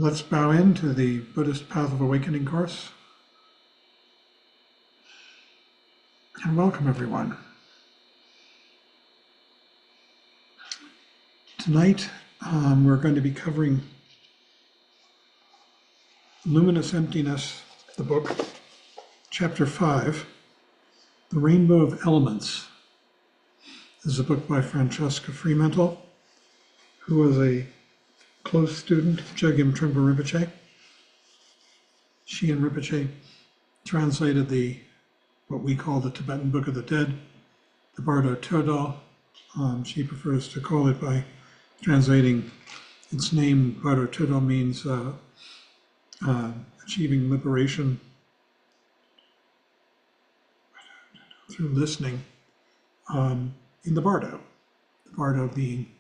Let's bow into the Buddhist Path of Awakening course. And welcome everyone. Tonight we're going to be covering Luminous, Emptiness, the book, Chapter 5, The Rainbow of Elements. This is a book by Francesca Fremantle, who was a close student of Chogyam Trungpa Rinpoche. She and Rinpoche translated what we call the Tibetan Book of the Dead, the Bardo Todal. She prefers to call it by translating its name. Bardo Todal means achieving liberation through listening in the Bardo. The Bardo being,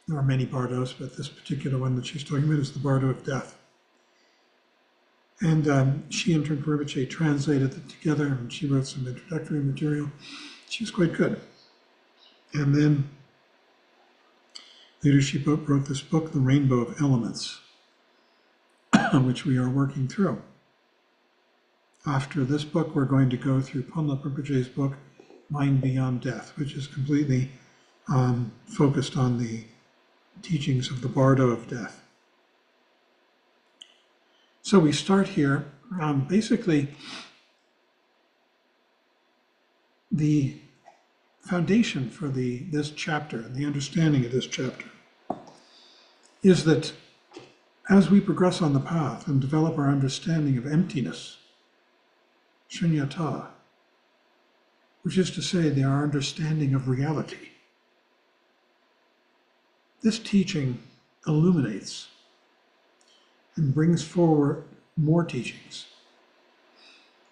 there are many Bardos, but this particular one that she's talking about is the Bardo of Death. And she and Trungpa Rinpoche translated it together, and she wrote some introductory material. She was quite good. And then later she wrote this book, The Rainbow of Elements, which we are working through. After this book, we're going to go through Ponlop Rinpoche's book, Mind Beyond Death, which is completely focused on the teachings of the Bardo of Death. So we start here. Basically, the foundation for this chapter and the understanding of this chapter is that as we progress on the path and develop our understanding of emptiness, shunyata, which is to say, our understanding of reality, this teaching illuminates and brings forward more teachings.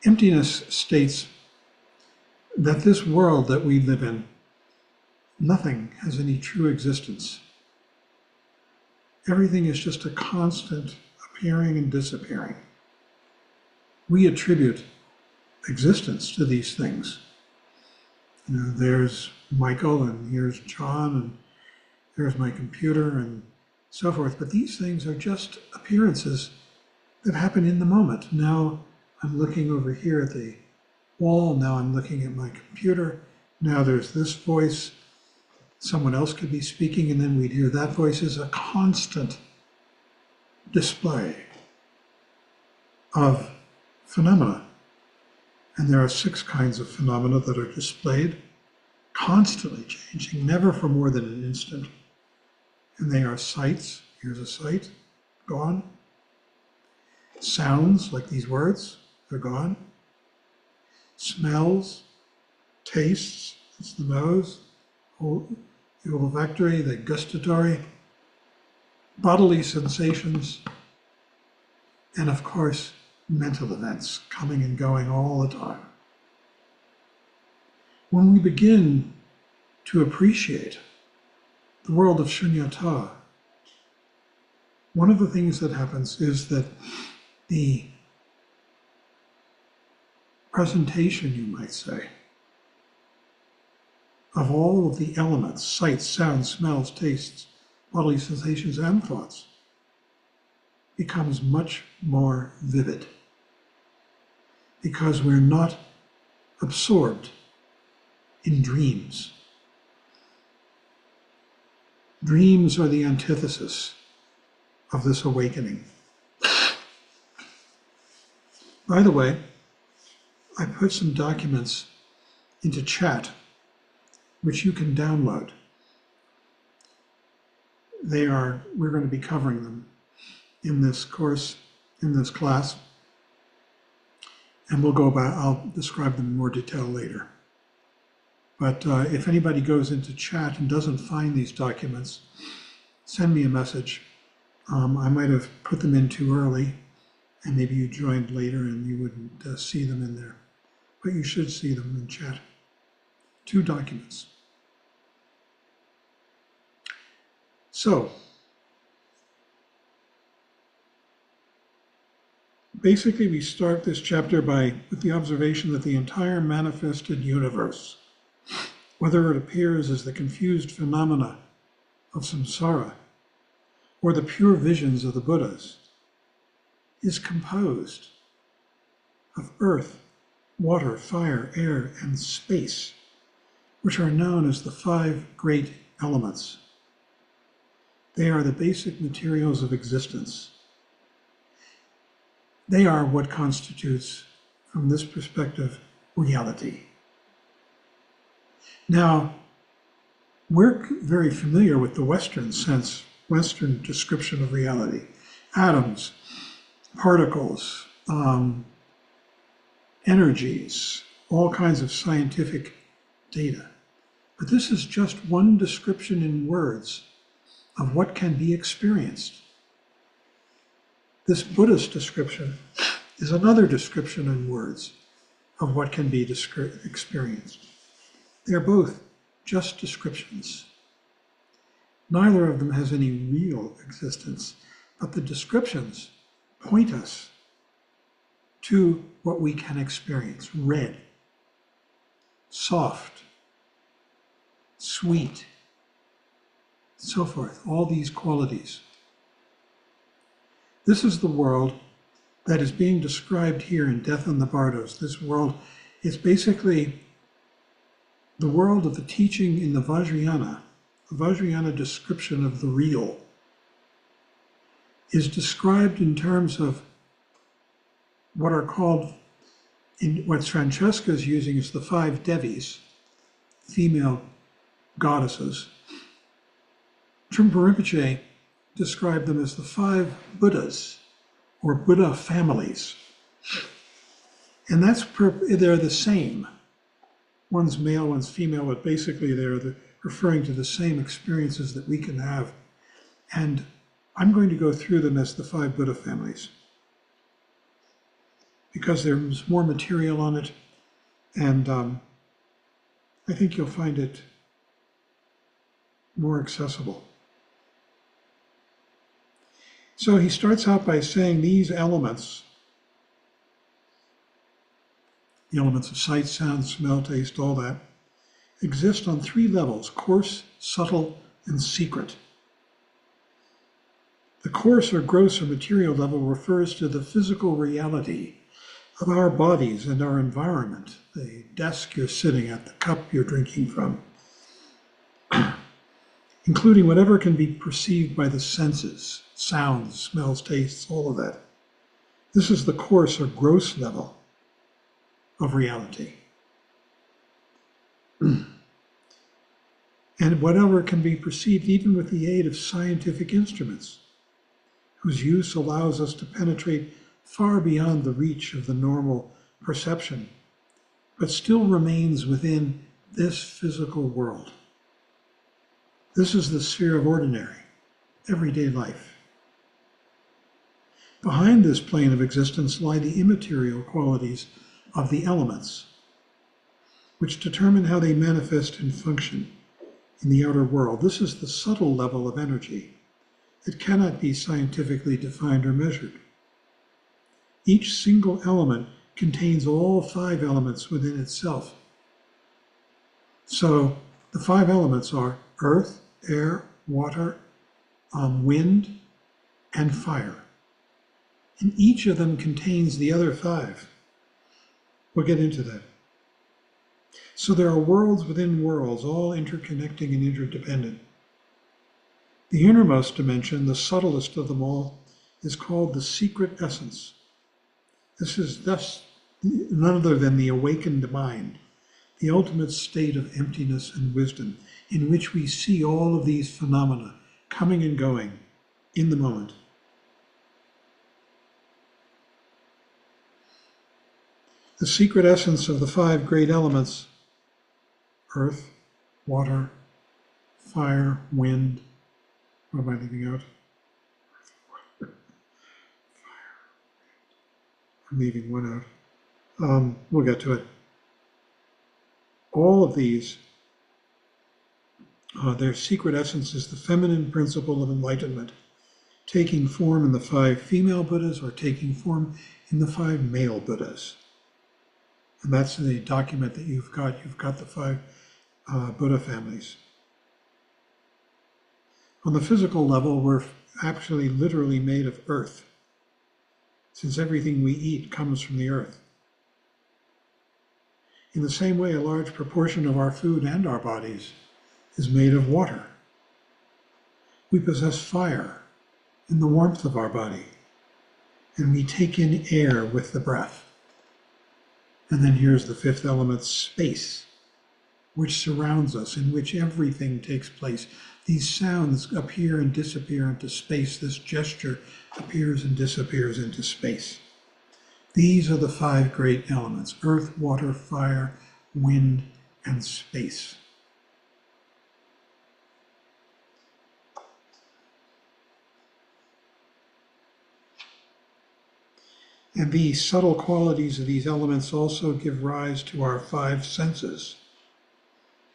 Emptiness states that this world that we live in, nothing has any true existence. Everything is just a constant appearing and disappearing. We attribute existence to these things. You know, there's Michael, and here's John, and here's my computer, and so forth. But these things are just appearances that happen in the moment. Now I'm looking over here at the wall. Now I'm looking at my computer. Now there's this voice. Someone else could be speaking, and then we'd hear that voice. Is a constant display of phenomena. And there are 6 kinds of phenomena that are displayed, constantly changing, never for more than an instant. And they are sights. Here's a sight, gone. Sounds, like these words, they're gone. Smells, tastes, it's the nose, the olfactory, the gustatory, bodily sensations, and of course, mental events coming and going all the time. When we begin to appreciate the world of shunyata, one of the things that happens is that the presentation, you might say, of all of the elements, sights, sounds, smells, tastes, bodily sensations, and thoughts, becomes much more vivid because we're not absorbed in dreams. Dreams are the antithesis of this awakening. By the way, I put some documents into chat, which you can download. We're going to be covering them in this course, in this class, and I'll describe them in more detail later. But if anybody goes into chat and doesn't find these documents, send me a message. I might have put them in too early, and maybe you joined later and you wouldn't see them in there. But you should see them in chat. 2 documents. So, basically we start this chapter with the observation that the entire manifested universe, whether it appears as the confused phenomena of samsara or the pure visions of the Buddhas, is composed of earth, water, fire, air, and space, which are known as the 5 great elements. They are the basic materials of existence. They are what constitutes, from this perspective, reality. Now, we're very familiar with the Western sense, Western description of reality. Atoms, particles, energies, all kinds of scientific data. But this is just one description in words of what can be experienced. This Buddhist description is another description in words of what can be experienced. They're both just descriptions. Neither of them has any real existence, but the descriptions point us to what we can experience. Red, soft, sweet, so forth, all these qualities. This is the world that is being described here in Death and the Bardos. This world is basically the world of the teaching in the Vajrayana description of the real is described in terms of what are called, in what Francesca is using is the 5 Devis, female goddesses. Trungpa Rinpoche described them as the 5 Buddhas, or Buddha families. And they're the same. One's male, one's female, but basically they're referring to the same experiences that we can have. And I'm going to go through them as the 5 Buddha families, because there's more material on it, and I think you'll find it more accessible. So he starts out by saying these elements, the elements of sight, sound, smell, taste, all that, exist on 3 levels: coarse, subtle, and secret. The coarse or gross or material level refers to the physical reality of our bodies and our environment, the desk you're sitting at, the cup you're drinking from, including whatever can be perceived by the senses, sounds, smells, tastes, all of that. This is the coarse or gross level of reality. And whatever can be perceived even with the aid of scientific instruments, whose use allows us to penetrate far beyond the reach of the normal perception, but still remains within this physical world. This is the sphere of ordinary, everyday life. Behind this plane of existence lie the immaterial qualities of the elements, which determine how they manifest and function in the outer world. This is the subtle level of energy. It cannot be scientifically defined or measured. Each single element contains all 5 elements within itself. So the 5 elements are earth, air, water, wind, and fire. And each of them contains the other 5. We'll get into that. So there are worlds within worlds, all interconnecting and interdependent. The innermost dimension, the subtlest of them all, is called the secret essence. This is thus none other than the awakened mind, the ultimate state of emptiness and wisdom, in which we see all of these phenomena coming and going in the moment. The secret essence of the 5 great elements, earth, water, fire, wind. What am I leaving out? Fire. I'm leaving one out. We'll get to it. All of these, their secret essence is the feminine principle of enlightenment, taking form in the 5 female Buddhas or taking form in the 5 male Buddhas. And that's the document that you've got. You've got the 5 Buddha families. On the physical level, we're actually literally made of earth. since everything we eat comes from the earth. In the same way, a large proportion of our food and our bodies is made of water. We possess fire in the warmth of our body, and we take in air with the breath. And then here's the fifth element, space, which surrounds us, in which everything takes place. These sounds appear and disappear into space. This gesture appears and disappears into space. These are the five great elements: earth, water, fire, wind, and space. And the subtle qualities of these elements also give rise to our five senses,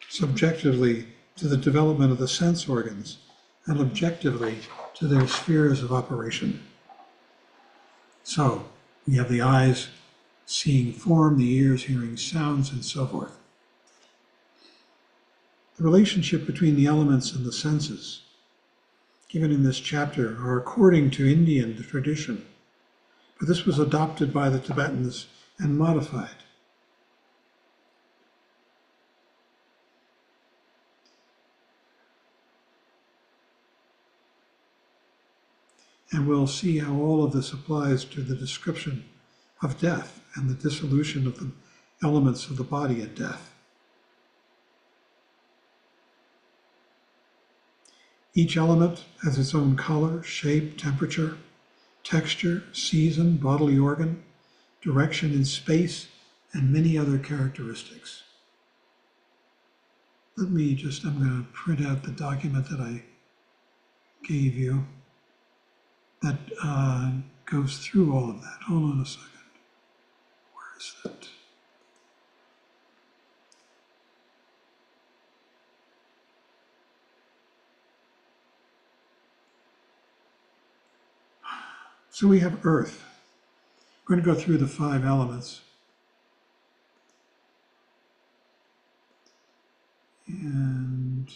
subjectively to the development of the sense organs, and objectively to their spheres of operation. So, we have the eyes seeing form, the ears hearing sounds, and so forth. The relationship between the elements and the senses, given in this chapter, are according to Indian tradition, but this was adopted by the Tibetans and modified. And we'll see how all of this applies to the description of death and the dissolution of the elements of the body at death. Each element has its own color, shape, temperature, texture, season, bodily organ, direction in space, and many other characteristics. I'm going to print out the document that I gave you that goes through all of that. Hold on a second. Where is that? So we have earth. We're going to go through the five elements. And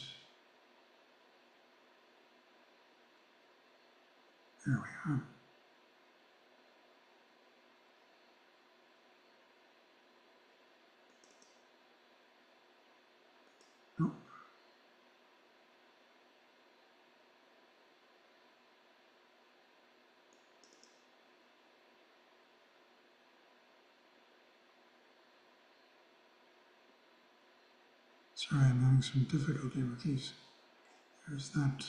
there we are. Nope. Sorry, I'm having some difficulty with these. There's that.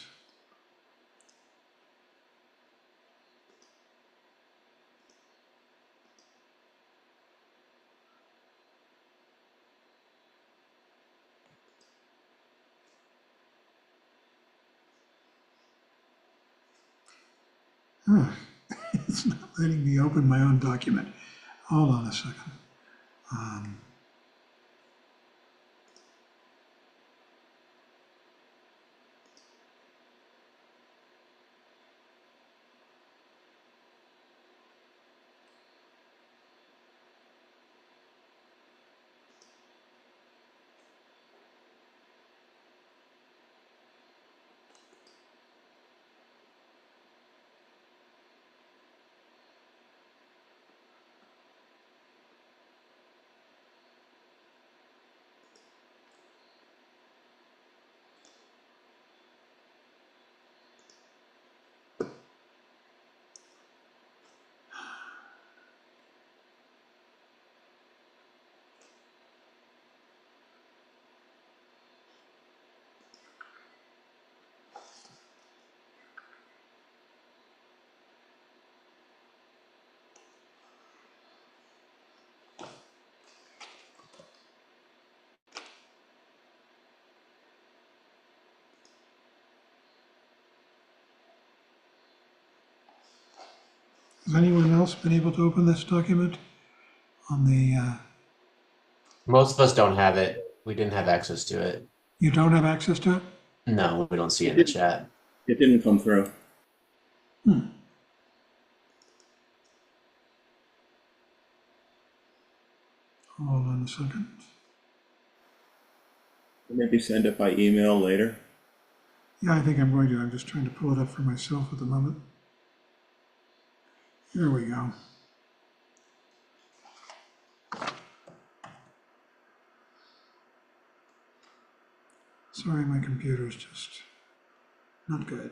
Oh, it's not letting me open my own document. Hold on a second. Has anyone else been able to open this document on the... Most of us don't have it. We didn't have access to it. You don't have access to it? No, we don't see it in the chat. It didn't come through. Hold on a second. Maybe send it by email later. Yeah, I think I'm going to. I'm just trying to pull it up for myself at the moment. Here we go. Sorry, my computer's just not good.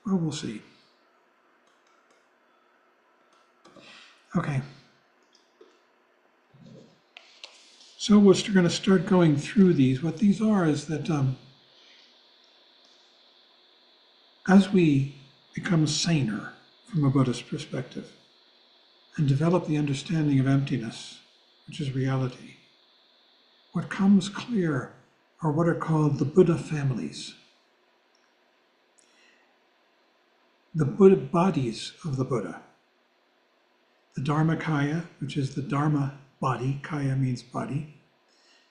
Well, we'll see. Okay. So we're going to start going through these. What these are is that as we become saner from a Buddhist perspective and develop the understanding of emptiness, which is reality, what comes clear are what are called the Buddha families. The Buddha bodies of the Buddha. The Dharmakaya, which is the Dharma body, Kaya means body.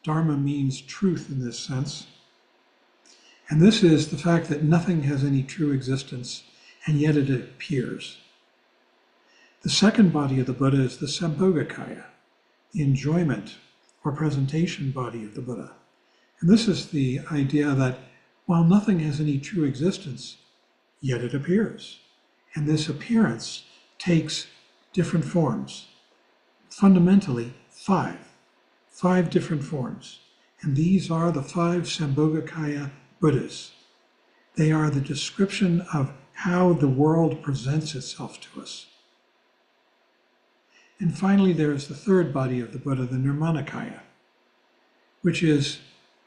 Dharma means truth in this sense. And this is the fact that nothing has any true existence, and yet it appears. The second body of the Buddha is the Sambhogakaya, the enjoyment or presentation body of the Buddha. And this is the idea that while nothing has any true existence, yet it appears. And this appearance takes different forms. Fundamentally, five different forms. And these are the 5 Sambhogakaya Buddhas. They are the description of how the world presents itself to us. And finally, there is the third body of the Buddha, the Nirmanakaya, which is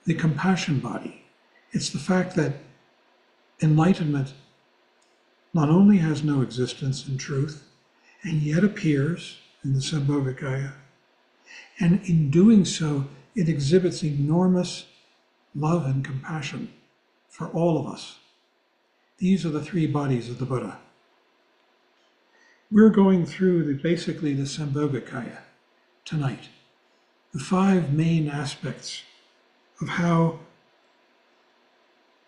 the compassion body. It's the fact that enlightenment not only has no existence in truth, and yet appears in the Sambhogakaya, and in doing so, it exhibits enormous love and compassion for all of us. These are the 3 bodies of the Buddha. We're going through basically the Sambhogakaya tonight, the 5 main aspects of how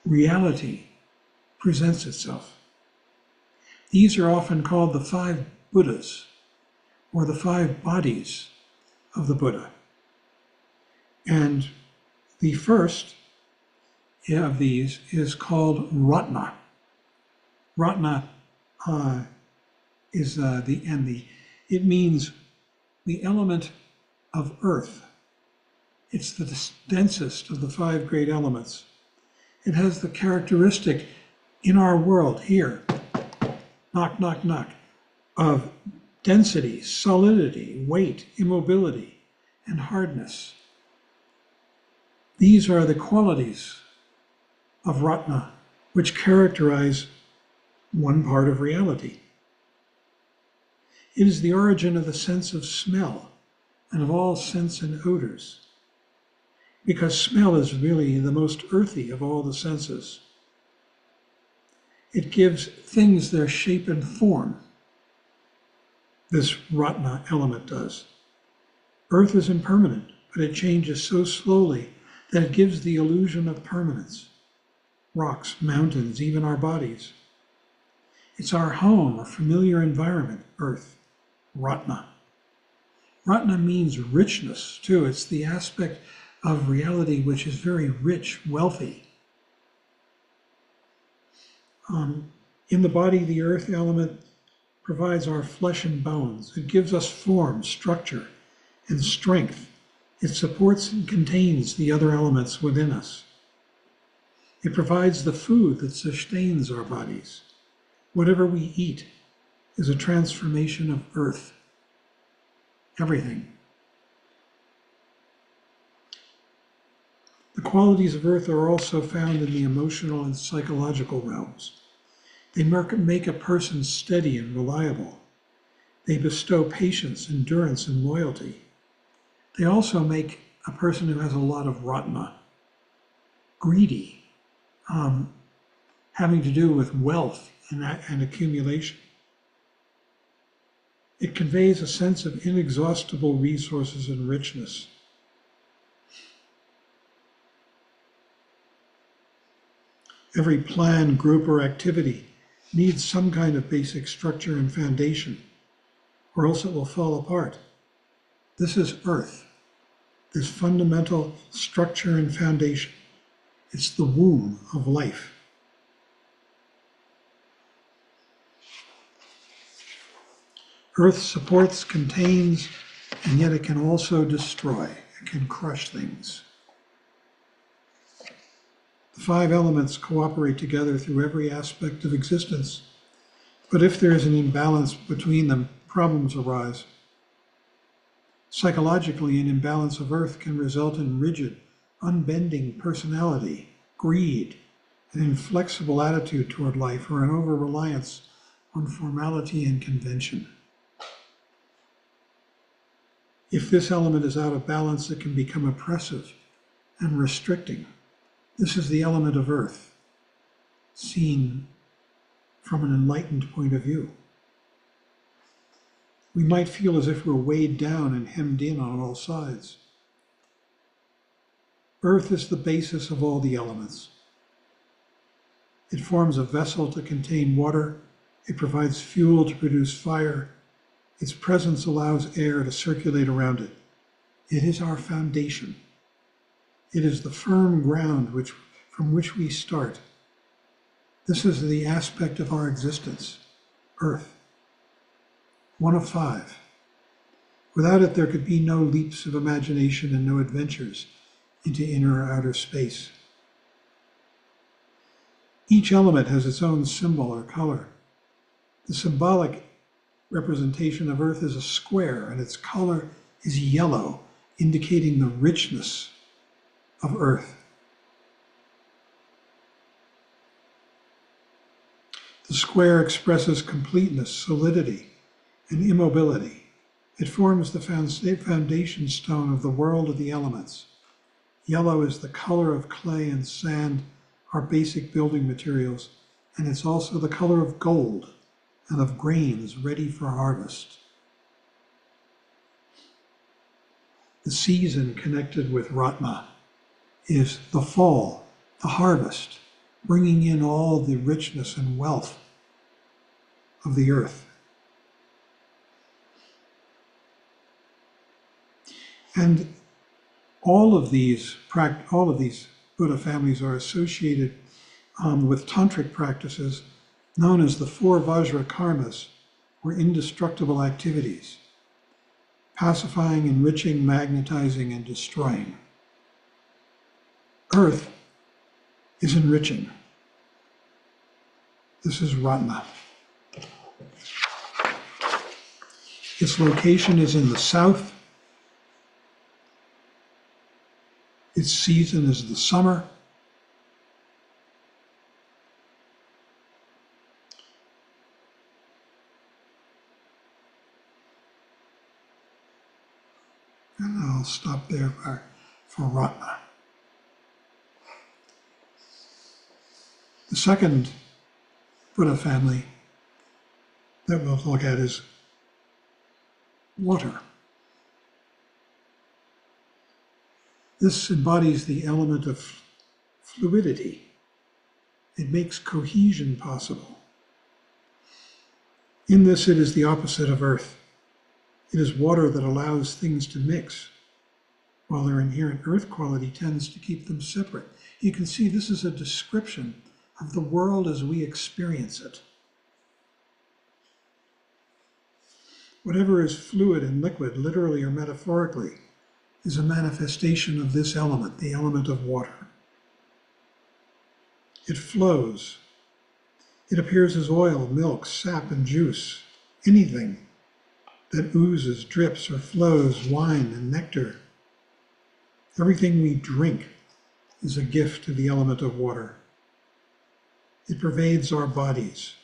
reality presents itself. These are often called the 5 Buddhas, or the 5 bodies of the Buddha. And the first of these is called Ratna. Ratna is it means the element of earth. It's the densest of the 5 great elements. It has the characteristic in our world here, knock, knock, knock, of density, solidity, weight, immobility, and hardness. These are the qualities of Ratna, which characterize one part of reality. It is the origin of the sense of smell and of all scents and odors, because smell is really the most earthy of all the senses. It gives things their shape and form. This Ratna element does. Earth is impermanent, but it changes so slowly that it gives the illusion of permanence. Rocks, mountains, even our bodies. It's our home, a familiar environment, Earth, Ratna. Ratna means richness, too. It's the aspect of reality which is very rich, wealthy. In the body, the earth element provides our flesh and bones. It gives us form, structure, and strength. It supports and contains the other elements within us. It provides the food that sustains our bodies. Whatever we eat is a transformation of earth. Everything. The qualities of earth are also found in the emotional and psychological realms. They make a person steady and reliable. They bestow patience, endurance, and loyalty. They also make a person who has a lot of Ratna greedy, having to do with wealth and accumulation. It conveys a sense of inexhaustible resources and richness. Every plan, group, or activity needs some kind of basic structure and foundation, or else it will fall apart. This is Earth, this fundamental structure and foundation. It's the womb of life. Earth supports, contains, and yet it can also destroy. It can crush things. The five elements cooperate together through every aspect of existence. But if there is an imbalance between them, problems arise. Psychologically, an imbalance of Earth can result in rigid, unbending personality, greed, an inflexible attitude toward life, or an over-reliance on formality and convention. If this element is out of balance, it can become oppressive and restricting. This is the element of Earth, seen from an enlightened point of view. We might feel as if we're weighed down and hemmed in on all sides. Earth is the basis of all the elements. It forms a vessel to contain water. It provides fuel to produce fire. Its presence allows air to circulate around it. It is our foundation. It is the firm ground from which we start. This is the aspect of our existence, Earth. One of five. Without it, there could be no leaps of imagination and no adventures into inner or outer space. Each element has its own symbol or color. The symbolic representation of Earth is a square, and its color is yellow, indicating the richness of Earth. The square expresses completeness, solidity, and immobility. It forms the foundation stone of the world of the elements. Yellow is the color of clay and sand, our basic building materials, and it's also the color of gold and of grains ready for harvest. The season connected with Ratna is the fall, the harvest, bringing in all the richness and wealth of the earth. And all of these Buddha families are associated with tantric practices known as the four Vajra karmas, or indestructible activities: pacifying, enriching, magnetizing, and destroying. Earth is enriching. This is Ratna. Its location is in the south. Its season is the summer. And I'll stop there for Ratna. The second Buddha family that we'll look at is water. This embodies the element of fluidity. It makes cohesion possible. In this, it is the opposite of earth. It is water that allows things to mix, while their inherent earth quality tends to keep them separate. You can see this is a description of the world as we experience it. Whatever is fluid and liquid, literally or metaphorically, is a manifestation of this element, the element of water. It flows. It appears as oil, milk, sap, and juice, anything that oozes, drips, or flows, wine and nectar. Everything we drink is a gift to the element of water. It pervades our bodies,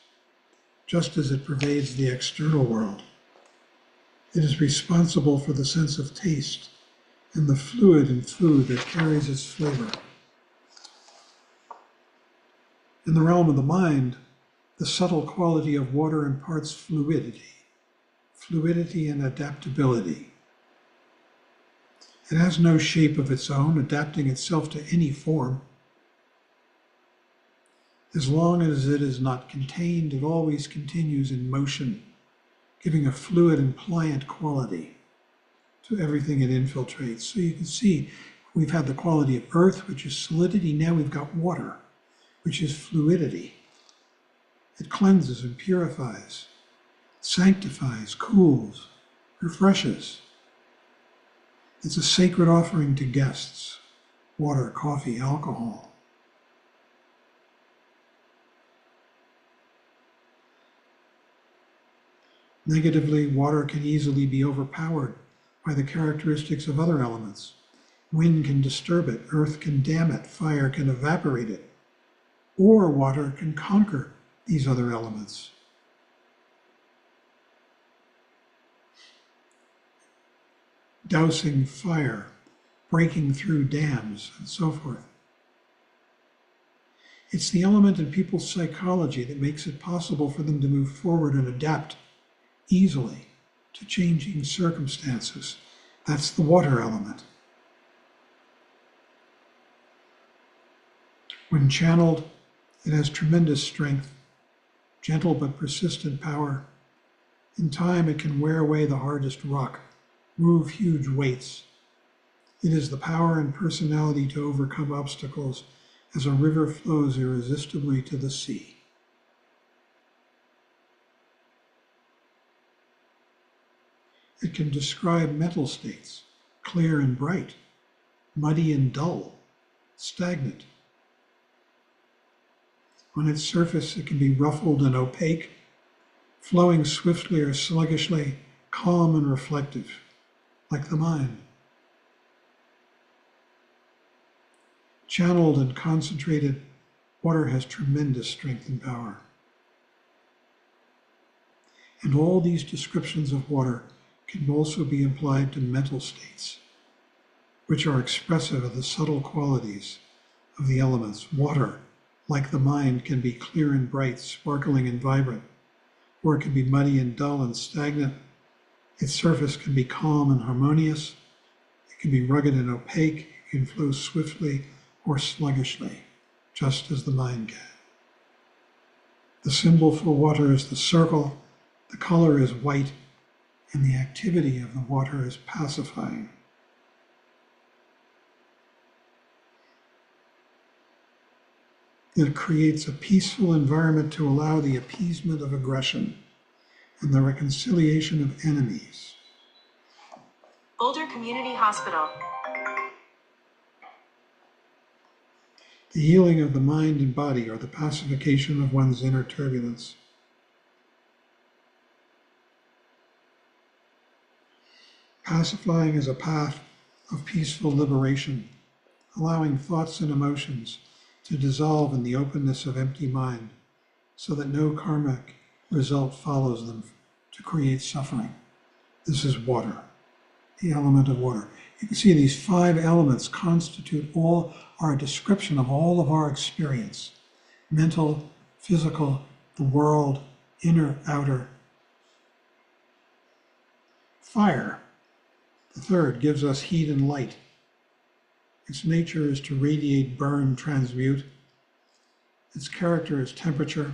just as it pervades the external world. It is responsible for the sense of taste and the fluid in food that carries its flavor. In the realm of the mind, the subtle quality of water imparts fluidity and adaptability. It has no shape of its own, adapting itself to any form. As long as it is not contained, it always continues in motion, giving a fluid and pliant quality to everything it infiltrates. So you can see we've had the quality of earth, which is solidity. Now we've got water, which is fluidity. It cleanses and purifies, sanctifies, cools, refreshes. It's a sacred offering to guests: water, coffee, alcohol. Negatively, water can easily be overpowered by the characteristics of other elements. Wind can disturb it, earth can dam it, fire can evaporate it, or water can conquer these other elements. Dousing fire, breaking through dams, and so forth. It's the element in people's psychology that makes it possible for them to move forward and adapt easily to changing circumstances. That's the water element. When channeled, it has tremendous strength, gentle but persistent power. In time, it can wear away the hardest rock, move huge weights. It is the power and personality to overcome obstacles as a river flows irresistibly to the sea. It can describe mental states, clear and bright, muddy and dull, stagnant. On its surface, it can be ruffled and opaque, flowing swiftly or sluggishly, calm and reflective, like the mind. Channeled and concentrated, water has tremendous strength and power. And all these descriptions of water can also be applied to mental states, which are expressive of the subtle qualities of the elements. Water, like the mind, can be clear and bright, sparkling and vibrant, or it can be muddy and dull and stagnant. Its surface can be calm and harmonious. It can be rugged and opaque. It can flow swiftly or sluggishly, just as the mind can. The symbol for water is the circle. The color is white, and the activity of the water is pacifying. It creates a peaceful environment to allow the appeasement of aggression and the reconciliation of enemies. Boulder Community Hospital. The healing of the mind and body, or the pacification of one's inner turbulence. Pacifying is a path of peaceful liberation, allowing thoughts and emotions to dissolve in the openness of empty mind, so that no karmic result follows them to create suffering. This is water, the element of water. You can see these 5 elements constitute all our description of all of our experience: mental, physical, the world, inner, outer. Fire, the third, gives us heat and light. Its nature is to radiate, burn, transmute. Its character is temperature.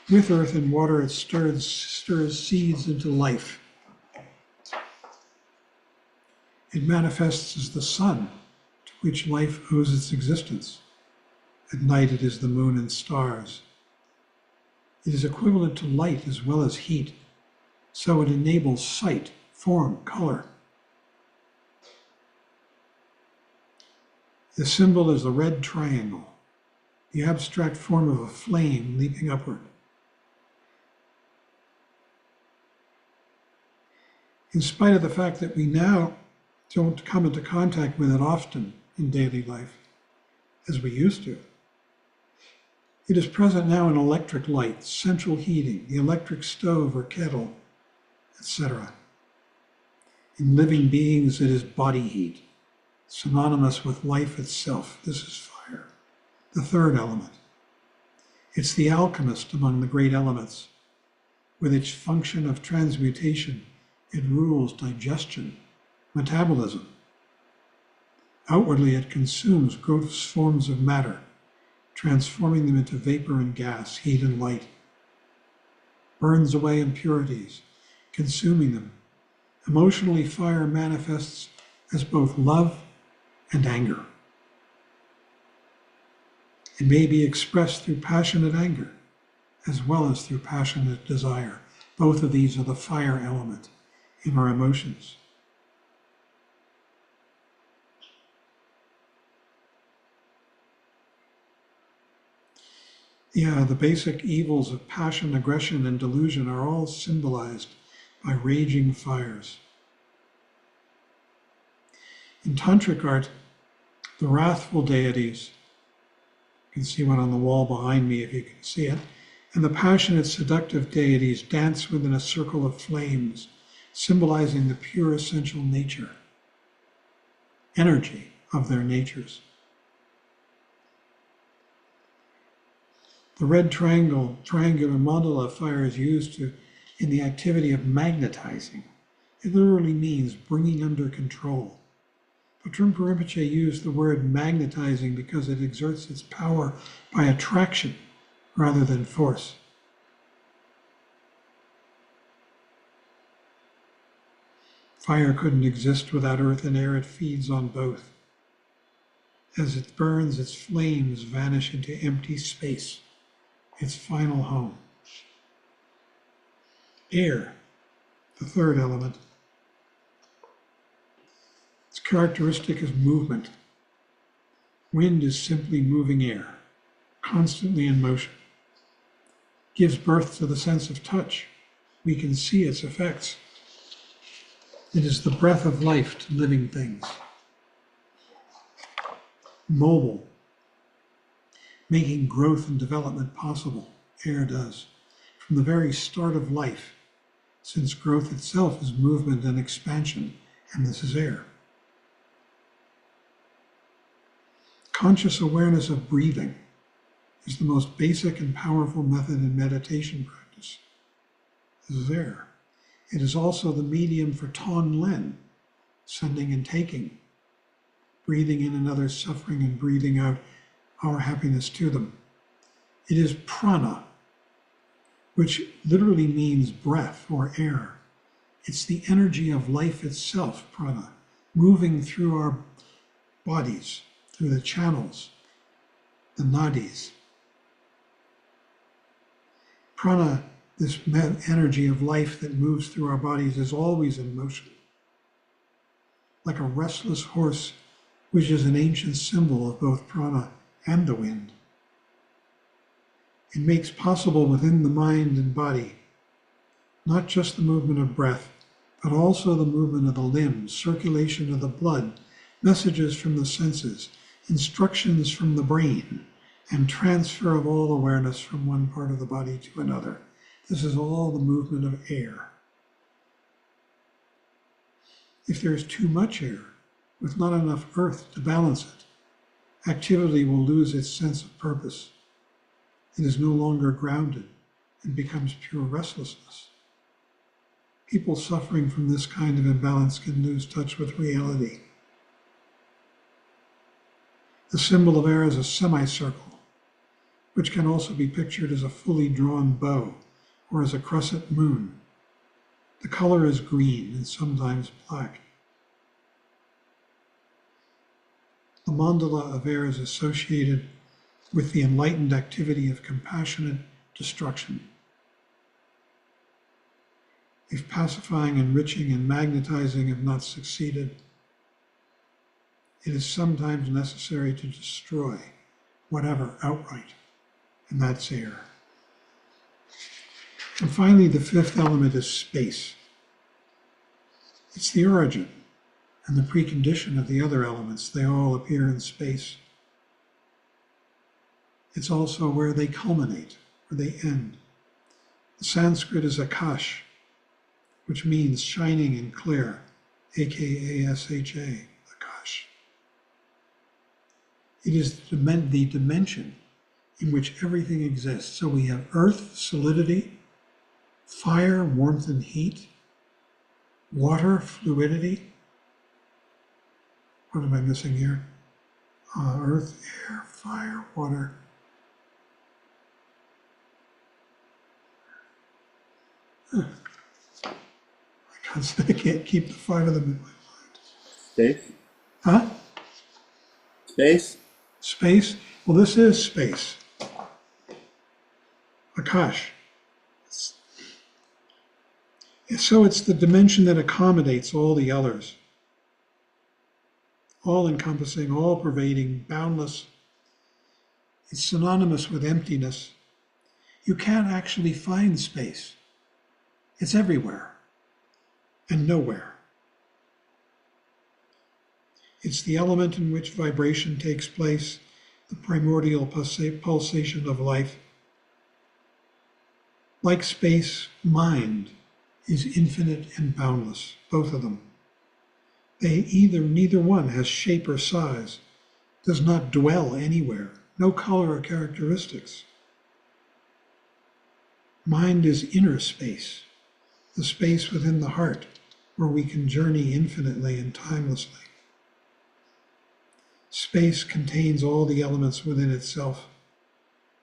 With earth and water, it stirs seeds into life. It manifests as the sun, to which life owes its existence. At night, it is the moon and stars. It is equivalent to light as well as heat, so it enables sight, form, color. The symbol is the red triangle, the abstract form of a flame leaping upward. In spite of the fact that we now don't come into contact with it often in daily life, as we used to, it is present now in electric light, central heating, the electric stove or kettle, etc. In living beings, it is body heat, synonymous with life itself. This is fire, the third element. It's the alchemist among the great elements. With its function of transmutation, it rules digestion, metabolism. Outwardly, it consumes gross forms of matter, transforming them into vapor and gas, heat and light. Burns away impurities, consuming them. Emotionally, fire manifests as both love and anger. It may be expressed through passionate anger as well as through passionate desire. Both of these are the fire element in our emotions. Yeah, the basic evils of passion, aggression, and delusion are all symbolized by raging fires. In Tantric art, the wrathful deities, you can see one on the wall behind me if you can see it, and the passionate, seductive deities dance within a circle of flames, symbolizing the pure essential nature, energy of their natures. The red triangular mandala fire is used in the activity of magnetizing. It literally means bringing under control. But Trungpa Rinpoche used the word magnetizing because it exerts its power by attraction rather than force. Fire couldn't exist without earth and air. It feeds on both. As it burns, its flames vanish into empty space, its final home. Air, the third element. Its characteristic is movement. Wind is simply moving air, constantly in motion. Gives birth to the sense of touch. We can see its effects. It is the breath of life to living things. Mobile, making growth and development possible. Air does. From the very start of life, since growth itself is movement and expansion, and this is air. Conscious awareness of breathing is the most basic and powerful method in meditation practice. This is air. It is also the medium for Ton Len, sending and taking, breathing in another's suffering and breathing out our happiness to them. It is prana, which literally means breath or air. It's the energy of life itself, prana, moving through our bodies, through the channels, the nadis. Prana, this energy of life that moves through our bodies, is always in motion. Like a restless horse, which is an ancient symbol of both prana and the wind. It makes possible within the mind and body not just the movement of breath, but also the movement of the limbs, circulation of the blood, messages from the senses, instructions from the brain, and transfer of all awareness from one part of the body to another. This is all the movement of air. If there is too much air, with not enough earth to balance it, activity will lose its sense of purpose. It is no longer grounded and becomes pure restlessness. People suffering from this kind of imbalance can lose touch with reality. The symbol of air is a semicircle, which can also be pictured as a fully drawn bow or as a crescent moon. The color is green and sometimes black. The mandala of air is associated with the enlightened activity of compassionate destruction. If pacifying, enriching, and magnetizing have not succeeded, it is sometimes necessary to destroy whatever outright, and that's air. And finally, the fifth element is space. It's the origin and the precondition of the other elements. They all appear in space. It's also where they culminate, where they end. The Sanskrit is Akash, which means shining and clear, A-K-A-S-H-A, Akash. It is the dimension in which everything exists. So we have earth, solidity, fire, warmth and heat, water, fluidity. What am I missing here? Earth, air, fire, water, I can't keep the 5 of them in my mind. Space? Huh? Space? Space? Well, this is space. Akash. So it's the dimension that accommodates all the others. All encompassing, all pervading, boundless. It's synonymous with emptiness. You can't actually find space. It's everywhere and nowhere. It's the element in which vibration takes place, the primordial pulsation of life. Like space, mind is infinite and boundless, both of them. Neither one has shape or size, does not dwell anywhere, no color or characteristics. Mind is inner space, the space within the heart, where we can journey infinitely and timelessly. Space contains all the elements within itself,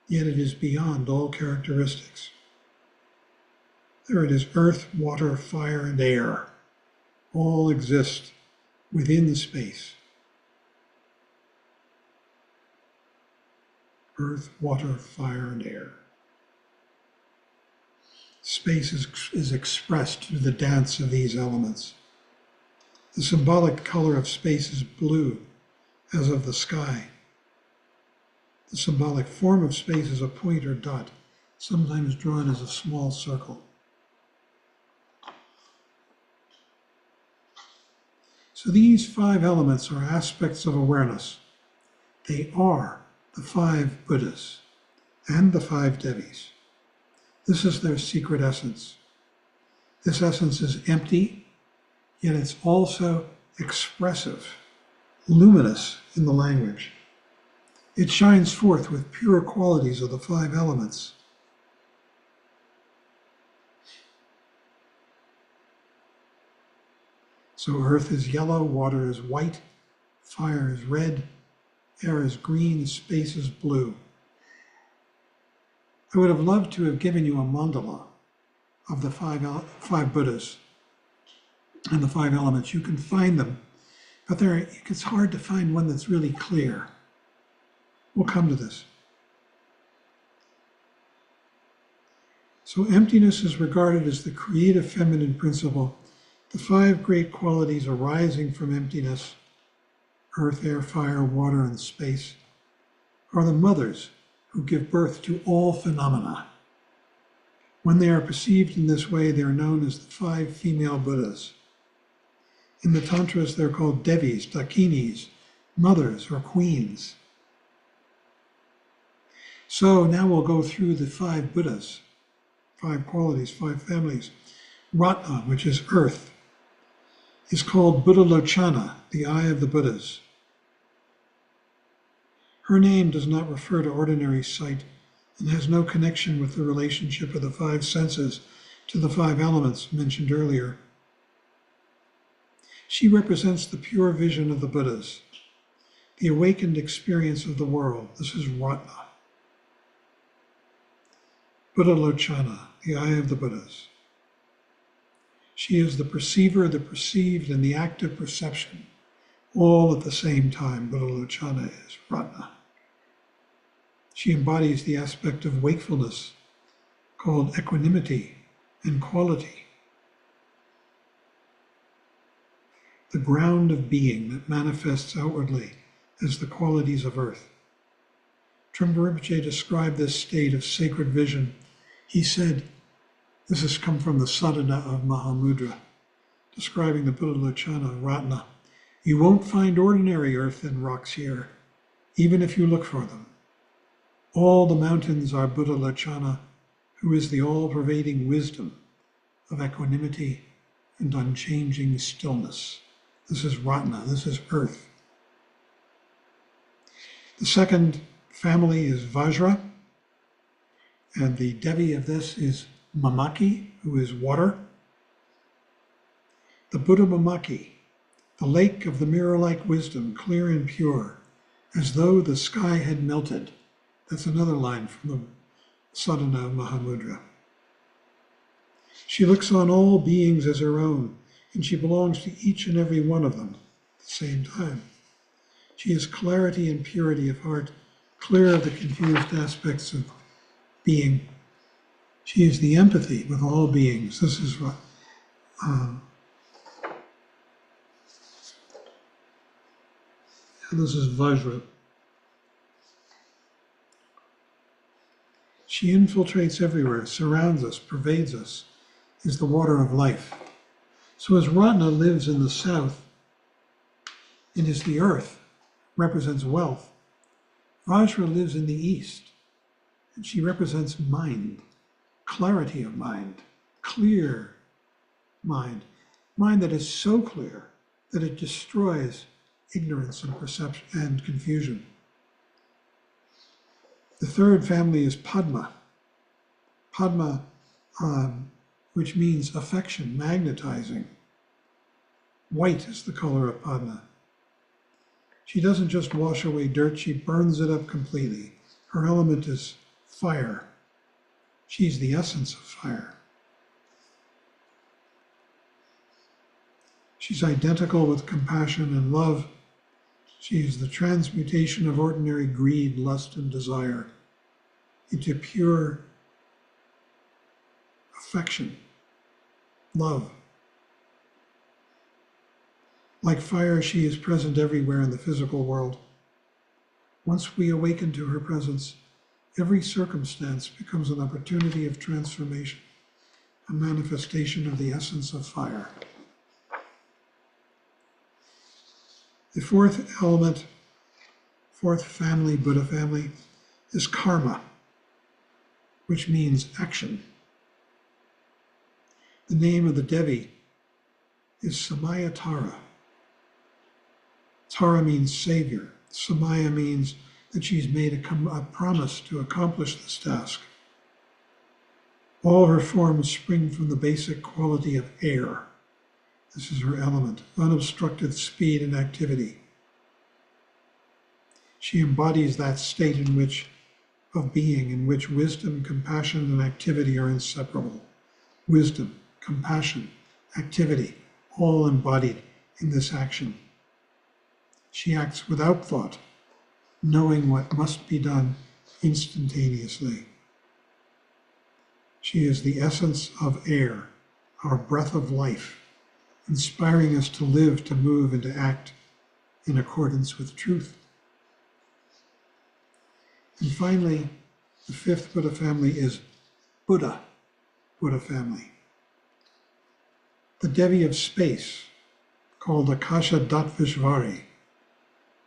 yet it is beyond all characteristics. There it is, earth, water, fire, and air, all exist within the space. Earth, water, fire, and air. Space is expressed through the dance of these elements. The symbolic color of space is blue, as of the sky. The symbolic form of space is a point or dot, sometimes drawn as a small circle. So these 5 elements are aspects of awareness. They are the 5 Buddhas and the 5 Devis. This is their secret essence. This essence is empty, yet it's also expressive, luminous in the language. It shines forth with pure qualities of the 5 elements. So earth is yellow, water is white, fire is red, air is green, space is blue. I would have loved to have given you a mandala of the 5 Buddhas and the 5 elements. You can find them, but it's hard to find one that's really clear. We'll come to this. So emptiness is regarded as the creative feminine principle. The 5 great qualities arising from emptiness, earth, air, fire, water, and space, are the mothers who give birth to all phenomena. When they are perceived in this way, they are known as the 5 female Buddhas. In the Tantras, they're called Devis, Dakinis, mothers or queens. So now we'll go through the 5 Buddhas, 5 qualities, 5 families. Ratna, which is earth, is called Buddha Lochana, the eye of the Buddhas. Her name does not refer to ordinary sight and has no connection with the relationship of the 5 senses to the 5 elements mentioned earlier. She represents the pure vision of the Buddhas, the awakened experience of the world. This is Ratna. Buddha Lochana, the eye of the Buddhas. She is the perceiver, the perceived, and the active perception, all at the same time. Buddha Lochana is Ratna. She embodies the aspect of wakefulness called equanimity and quality. The ground of being that manifests outwardly as the qualities of earth. Trungpa Rinpoche described this state of sacred vision. He said, this has come from the sadhana of Mahamudra, describing the Buddha Lochana, Ratna. You won't find ordinary earth and rocks here, even if you look for them. All the mountains are Buddha Lochana, who is the all-pervading wisdom of equanimity and unchanging stillness. This is Ratna, this is earth. The second family is Vajra, and the Devi of this is Mamaki, who is water. The Buddha Mamaki, the lake of the mirror-like wisdom, clear and pure, as though the sky had melted. That's another line from the sadhana of Mahamudra. She looks on all beings as her own, and she belongs to each and every one of them at the same time. She is clarity and purity of heart, clear of the confused aspects of being. She is the empathy with all beings. This is what this is Vajra. She infiltrates everywhere, surrounds us, pervades us, is the water of life. So as Ratna lives in the south and is the earth, represents wealth, Vajra lives in the east, and she represents mind, clarity of mind, clear mind, mind that is so clear that it destroys ignorance and perception and confusion. The third family is Padma. Padma, which means affection, magnetizing. White is the color of Padma. She doesn't just wash away dirt, she burns it up completely. Her element is fire. She's the essence of fire. She's identical with compassion and love. She is the transmutation of ordinary greed, lust, and desire into pure affection, love. Like fire, she is present everywhere in the physical world. Once we awaken to her presence, every circumstance becomes an opportunity of transformation, a manifestation of the essence of fire. The fourth element, fourth family, Buddha family, is karma, which means action. The name of the Devi is Samaya Tara. Tara means savior. Samaya means that she's made a promise to accomplish this task. All her forms spring from the basic quality of air. This is her element, unobstructed speed and activity. She embodies that state of being in which wisdom, compassion, and activity are inseparable. Wisdom, compassion, activity, all embodied in this action. She acts without thought, knowing what must be done instantaneously. She is the essence of air, our breath of life, inspiring us to live, to move, and to act in accordance with truth. And finally, the fifth Buddha family is Buddha, Buddha family. The Devi of space, called Akasha Datvishvari,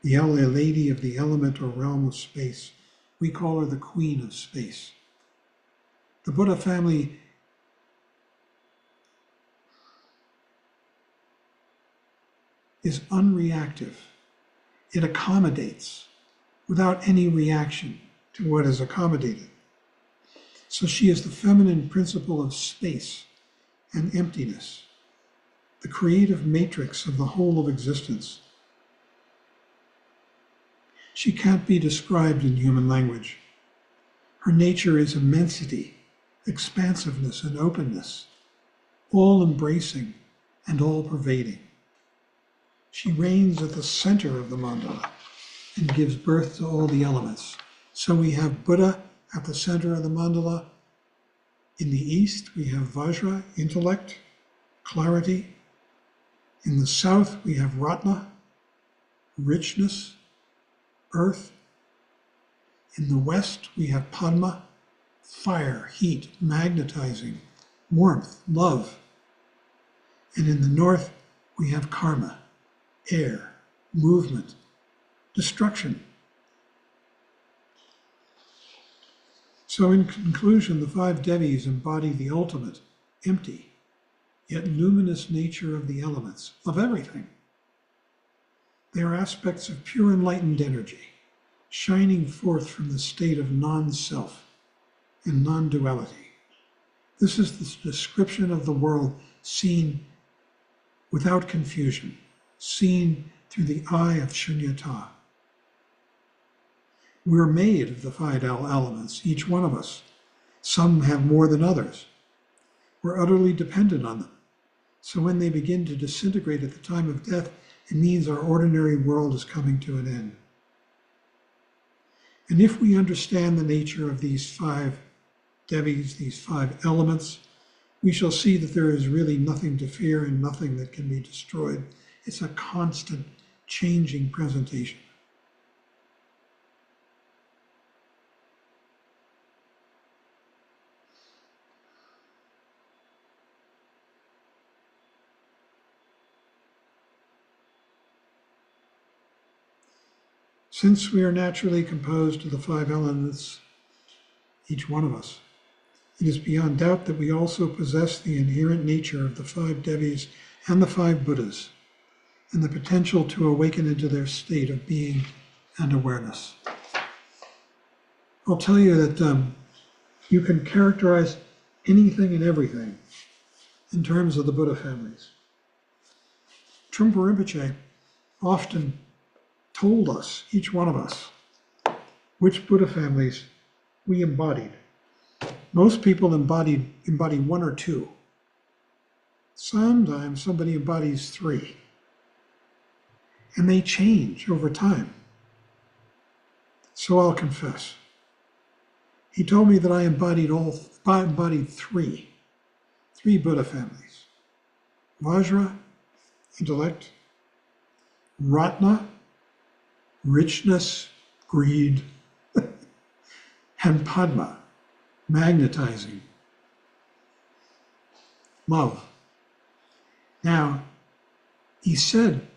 the lady of the element or realm of space. We call her the queen of space. The Buddha family is unreactive. It accommodates without any reaction to what is accommodated. So she is the feminine principle of space and emptiness, the creative matrix of the whole of existence. She can't be described in human language. Her nature is immensity, expansiveness, and openness, all embracing and all pervading. She reigns at the center of the mandala and gives birth to all the elements. So we have Buddha at the center of the mandala. In the east, we have Vajra, intellect, clarity. In the south, we have Ratna, richness, earth. In the west, we have Padma, fire, heat, magnetizing, warmth, love. And in the north, we have Karma, air, movement, destruction. So in conclusion, the five Devis embody the ultimate, empty, yet luminous nature of the elements, of everything. They are aspects of pure enlightened energy, shining forth from the state of non-self and non-duality. This is the description of the world seen without confusion, seen through the eye of Shunyata. We're made of the five elements, each one of us. Some have more than others. We're utterly dependent on them. So when they begin to disintegrate at the time of death, it means our ordinary world is coming to an end. And if we understand the nature of these 5 Devis, these 5 elements, we shall see that there is really nothing to fear and nothing that can be destroyed. It's a constant changing presentation. Since we are naturally composed of the 5 elements, each one of us, it is beyond doubt that we also possess the inherent nature of the 5 Devis and the 5 Buddhas, and the potential to awaken into their state of being and awareness. I'll tell you that you can characterize anything and everything in terms of the Buddha families. Trungpa Rinpoche often told us, each one of us, which Buddha families we embodied. Most people embody 1 or 2. Sometimes somebody embodies 3. And they change over time. So I'll confess. He told me that I embodied 3 Buddha families. Vajra, intellect; Ratna, richness, greed; and Padma, magnetizing, love. Now, he said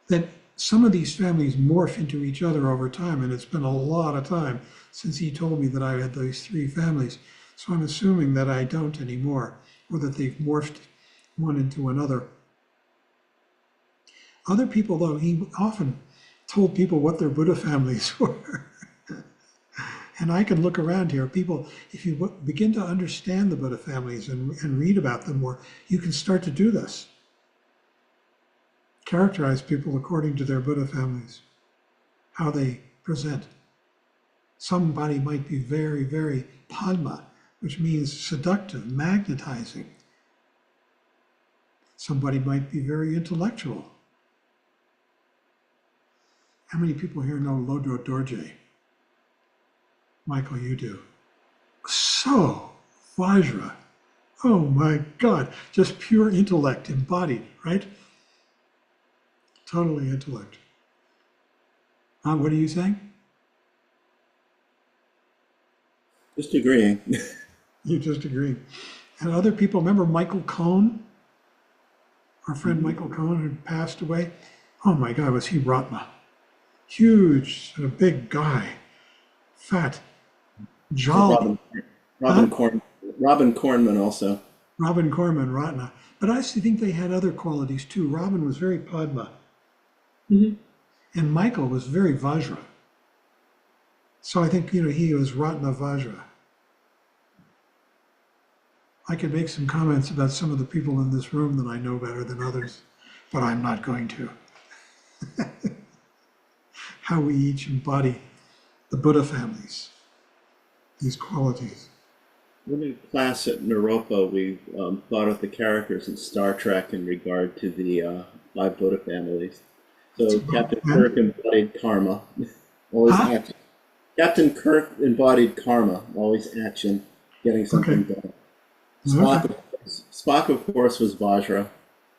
that some of these families morph into each other over time, and it's been a lot of time since he told me that I had those 3 families. So I'm assuming that I don't anymore, or that they've morphed one into another. Other people, though, he often told people what their Buddha families were. And I can look around here. People, if you begin to understand the Buddha families and read about them more, you can start to do this. Characterize people according to their Buddha families, how they present. Somebody might be very, very Padma, which means seductive, magnetizing. Somebody might be very intellectual. How many people here know Lodro Dorje? Michael, you do. So, Vajra, oh my God, just pure intellect embodied, right? Totally intellect. What are you saying? Just agreeing. You just agree. And other people, remember Michael Cohn? Our friend Michael Cohn who passed away? Oh my God, was he Ratna? Huge, sort of big guy, fat, jolly. Robin Cornman also. Robin Corman, Ratna. But I actually think they had other qualities too. Robin was very Padma. Mm-hmm. And Michael was very Vajra. So I think, he was Ratna Vajra. I could make some comments about some of the people in this room that I know better than others, but I'm not going to. How we each embody the Buddha families, these qualities. In class at Naropa, we thought of the characters in Star Trek in regard to the 5 Buddha families. So Captain Kirk embodied karma, always action. Captain Kirk embodied karma, always action, getting something done. Spock, of course, was Vajra.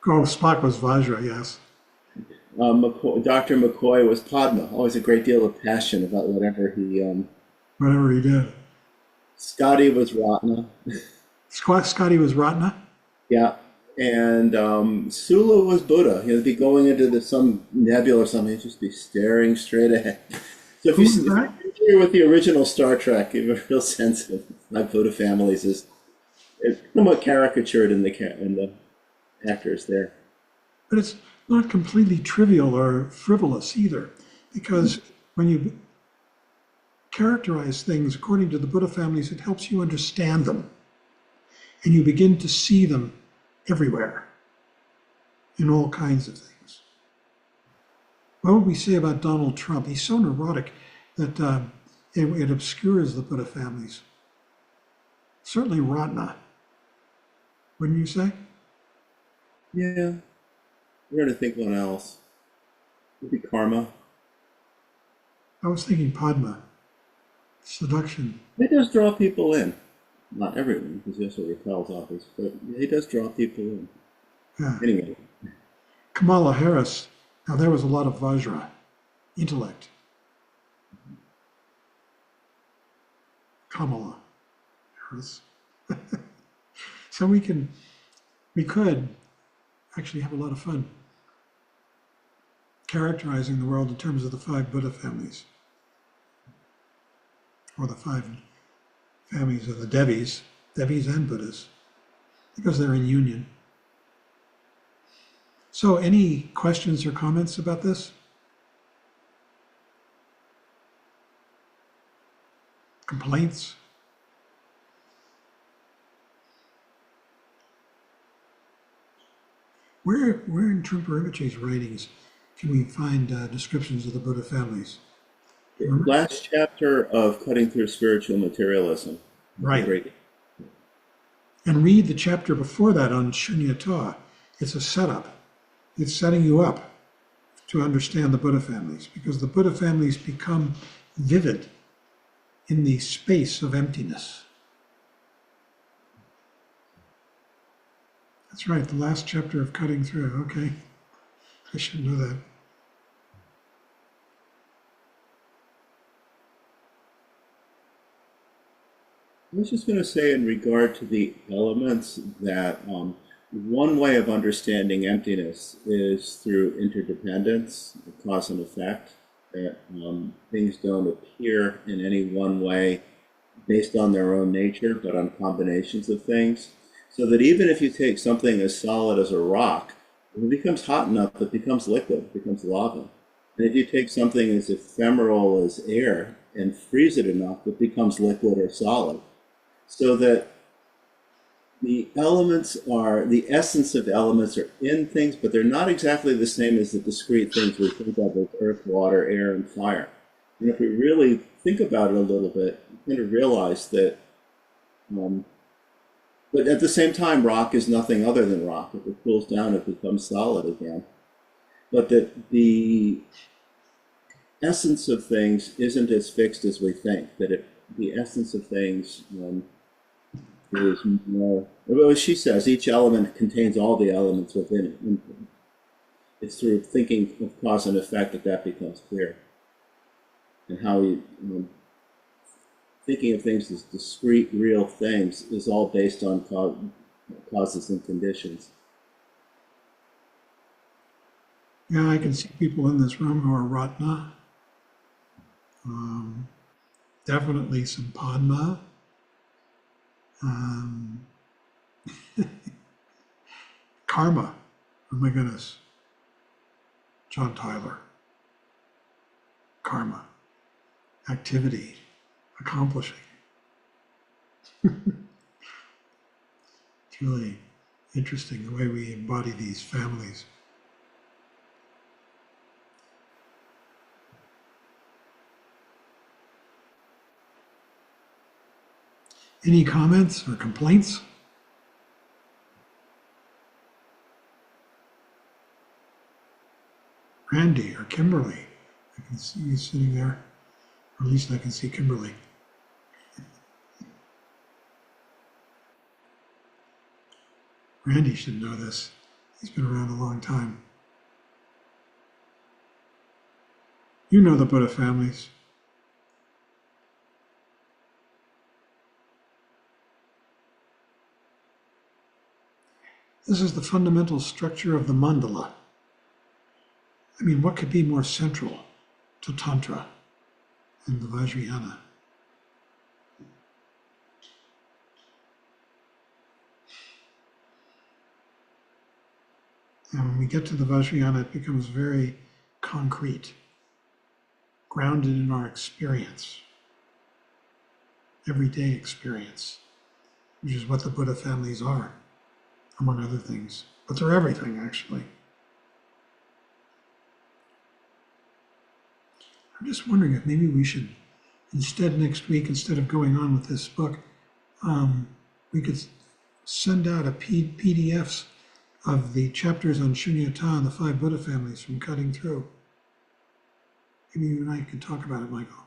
Oh, Spock was Vajra, yes. Dr. McCoy was Padma, always a great deal of passion about whatever he did. Scotty was Ratna. Scotty was Ratna? Yeah. And Sula was Buddha. He'd be going into some nebula or something, he'd just be staring straight ahead. So if you're familiar with the original Star Trek, you have a real sense of my Buddha families is somewhat caricatured in the actors there. But it's not completely trivial or frivolous either, because when you characterize things according to the Buddha families, it helps you understand them. And you begin to see them everywhere, in all kinds of things. What would we say about Donald Trump? He's so neurotic that it obscures the Buddha families. Certainly Ratna. wouldn't you say? Yeah. I'm trying to think one else. Maybe karma. I was thinking Padma, seduction. It does draw people in. Not everyone, because he also repels others, but he does draw people in. Yeah. Anyway, Kamala Harris. Now there was a lot of Vajra, intellect. Kamala Harris. So we could actually have a lot of fun characterizing the world in terms of the 5 Buddha families, or the 5 families of the Devis and Buddhas, because they're in union. So any questions or comments about this? Complaints? Where in Trungpa Rinpoche's writings can we find descriptions of the Buddha families? Remember? last chapter of Cutting Through Spiritual Materialism. Right. Great. And read the chapter before that on Shunyata. It's a setup. It's setting you up to understand the Buddha families, because the Buddha families become vivid in the space of emptiness. That's right, the last chapter of Cutting Through. Okay, I should know that. I was just going to say, in regard to the elements, that one way of understanding emptiness is through interdependence, cause and effect, that things don't appear in any one way based on their own nature, but on combinations of things. So that even if you take something as solid as a rock, if it becomes hot enough, it becomes liquid, it becomes lava. And if you take something as ephemeral as air and freeze it enough, it becomes liquid or solid. So that the essence of elements are in things, but they're not exactly the same as the discrete things we think of as earth, water, air, and fire. And if we really think about it a little bit, you kind of realize that, but at the same time, rock is nothing other than rock. If it cools down, it becomes solid again. But that the essence of things isn't as fixed as we think, that the essence of things is more, well, as she says, each element contains all the elements within it. It's through thinking of cause and effect that becomes clear. And how we, thinking of things as discrete, real things is all based on causes and conditions. Yeah, I can see people in this room who are Ratna. Definitely some Padma. Karma. Oh my goodness. John Tyler. Karma. Activity. Accomplishing. It's really interesting the way we embody these families. Any comments or complaints? Randy or Kimberly. I can see you sitting there, or at least I can see Kimberly. Randy should know this. He's been around a long time. You know the Buddha families. This is the fundamental structure of the mandala. I mean, what could be more central to Tantra and the Vajrayana? And when we get to the Vajrayana, it becomes very concrete, grounded in our experience, everyday experience, which is what the Buddha families are, among other things. But they're everything, actually. I'm just wondering if maybe we should, instead next week, instead of going on with this book, we could send out PDFs of the chapters on Shunyata and the five Buddha families from Cutting Through. Maybe you and I could talk about it, Michael.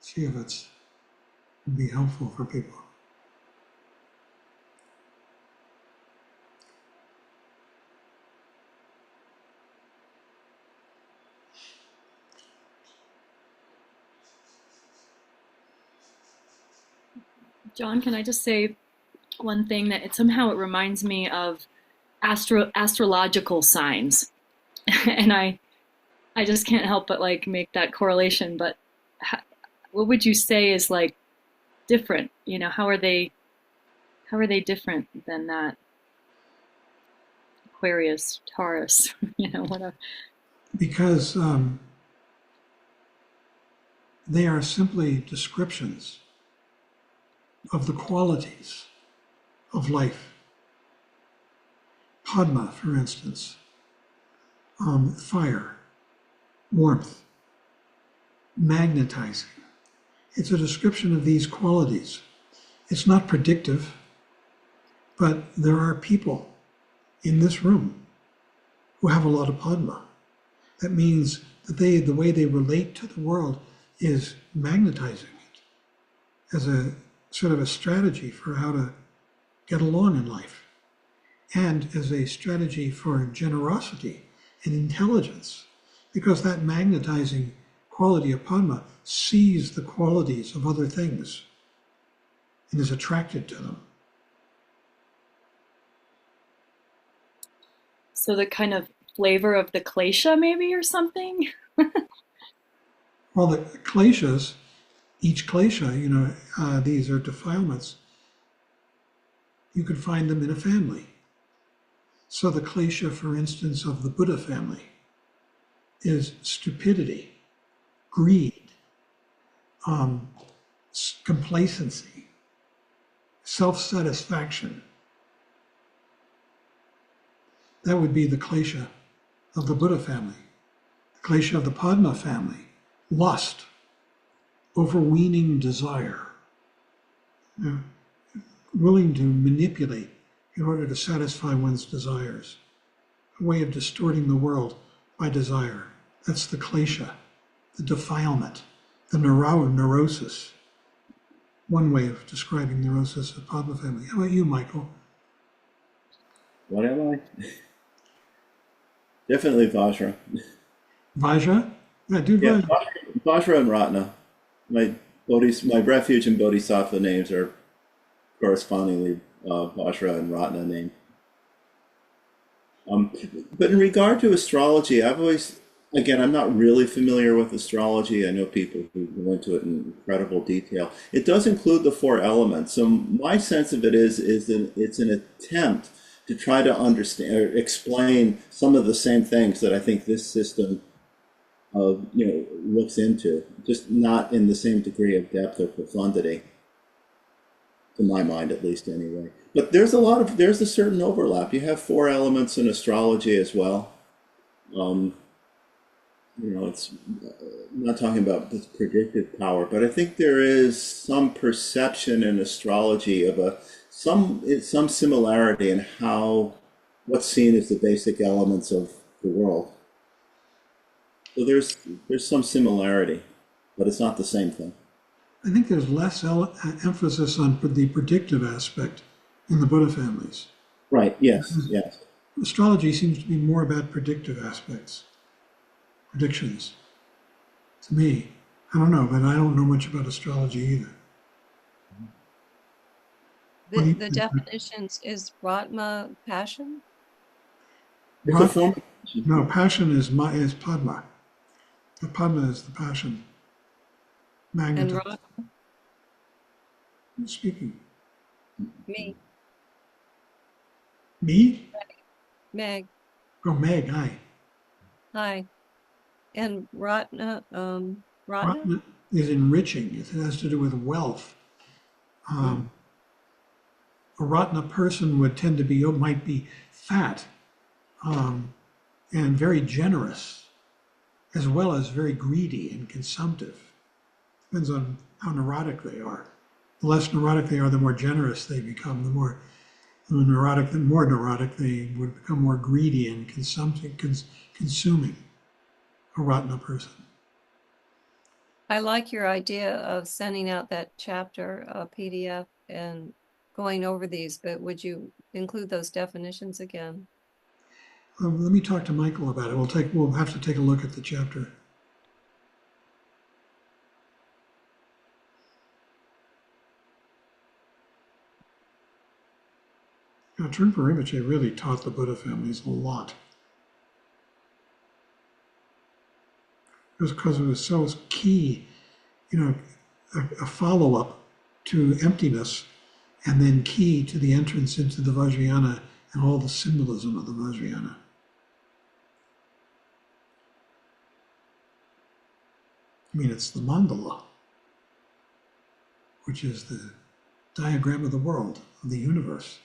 See if it's would be helpful for people. John, can I just say one thing that somehow it reminds me of astrological signs, and I just can't help but like make that correlation. But what would you say is like different? You know, how are they different than that? Aquarius, Taurus, you know, whatever. Because they are simply descriptions of the qualities of life. Padma, for instance, fire, warmth, magnetizing. It's a description of these qualities. It's not predictive, but there are people in this room who have a lot of Padma. That means that the way they relate to the world is magnetizing it as a sort of a strategy for how to get along in life, and as a strategy for generosity and intelligence, because that magnetizing quality of Padma sees the qualities of other things and is attracted to them. So the kind of flavor of the klesha, maybe, or something. Well, the kleshas, each klesha, you know, these are defilements. You could find them in a family. So the klesha, for instance, of the Buddha family is stupidity, greed, complacency, self-satisfaction. That would be the klesha of the Buddha family. The klesha of the Padma family, lust, overweening desire, you know, willing to manipulate in order to satisfy one's desires, a way of distorting the world by desire. That's the klesha, the defilement, the neurosis. One way of describing neurosis of Padma family. How about you, Michael? What am I? Definitely Vajra. Vajra? Yeah, do Yeah, Vajra. Vajra and Ratna. My refuge and bodhisattva names are correspondingly Vajra and Ratna name. But in regard to astrology, I've always, again, I'm not really familiar with astrology. I know people who go into it in incredible detail. It does include the four elements. So my sense of it is that it's an attempt to try to understand or explain some of the same things that I think this system looks into, just not in the same degree of depth or profundity, to my mind at least anyway. But there's a certain overlap. You have four elements in astrology as well. It's I'm not talking about this predictive power, but I think there is some perception in astrology of some similarity in what's seen as the basic elements of the world. So there's some similarity, but it's not the same thing. I think there's less emphasis on the predictive aspect in the Buddha families. Right, yes, yes. Astrology seems to be more about predictive aspects, predictions. To me, I don't know, but I don't know much about astrology either. The definitions is Ratma passion? It's a form. No, passion is Padma. The Padma is the passion. And Magnetism. Ratma, Who's speaking? me, Me? Meg, Oh, Meg, hi. hi. And Ratna, Ratna? Ratna is enriching. It has to do with wealth. A Ratna person would tend to might be fat and very generous, as well as very greedy and consumptive. Depends on how neurotic they are. The less neurotic they are, the more generous they become. The more neurotic, they would become more greedy and consuming a rotten person. I like your idea of sending out that chapter PDF and going over these, but would you include those definitions again? Let me talk to Michael about it. We'll have to take a look at the chapter. Now, Trungpa Rinpoche really taught the Buddha families a lot. It was because it was so key, a follow-up to emptiness, and then key to the entrance into the Vajrayana and all the symbolism of the Vajrayana. I mean, it's the mandala, which is the diagram of the world, of the universe.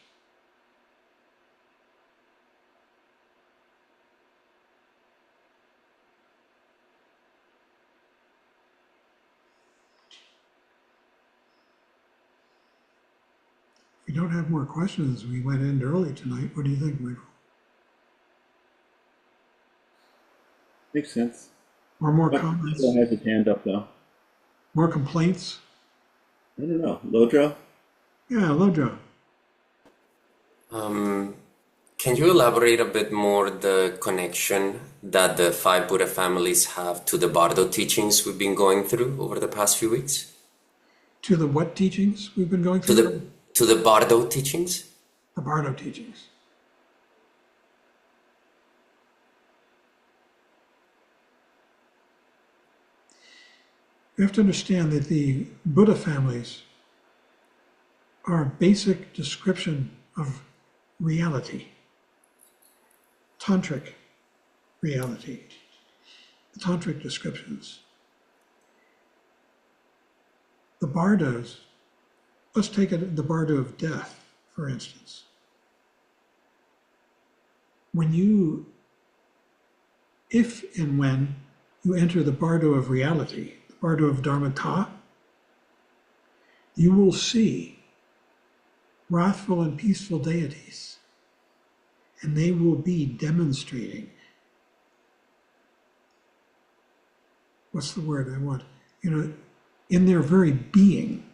If we don't have more questions, we went in early tonight. What do you think, Michael? Makes sense. Or more comments? Still has his hand up though. More complaints? I don't know. Lodra? Yeah, Lodra. Can you elaborate a bit more the connection that the five Buddha families have to the Bardo teachings we've been going through over the past few weeks? To the what teachings we've been going through? To the Bardo teachings? The Bardo teachings. You have to understand that the Buddha families are a basic description of reality, tantric reality, the tantric descriptions. The Bardos, let's take the Bardo of death, for instance. If and when you enter the Bardo of reality, the Bardo of Dharmata, you will see wrathful and peaceful deities, and they will be demonstrating, what's the word I want? In their very being,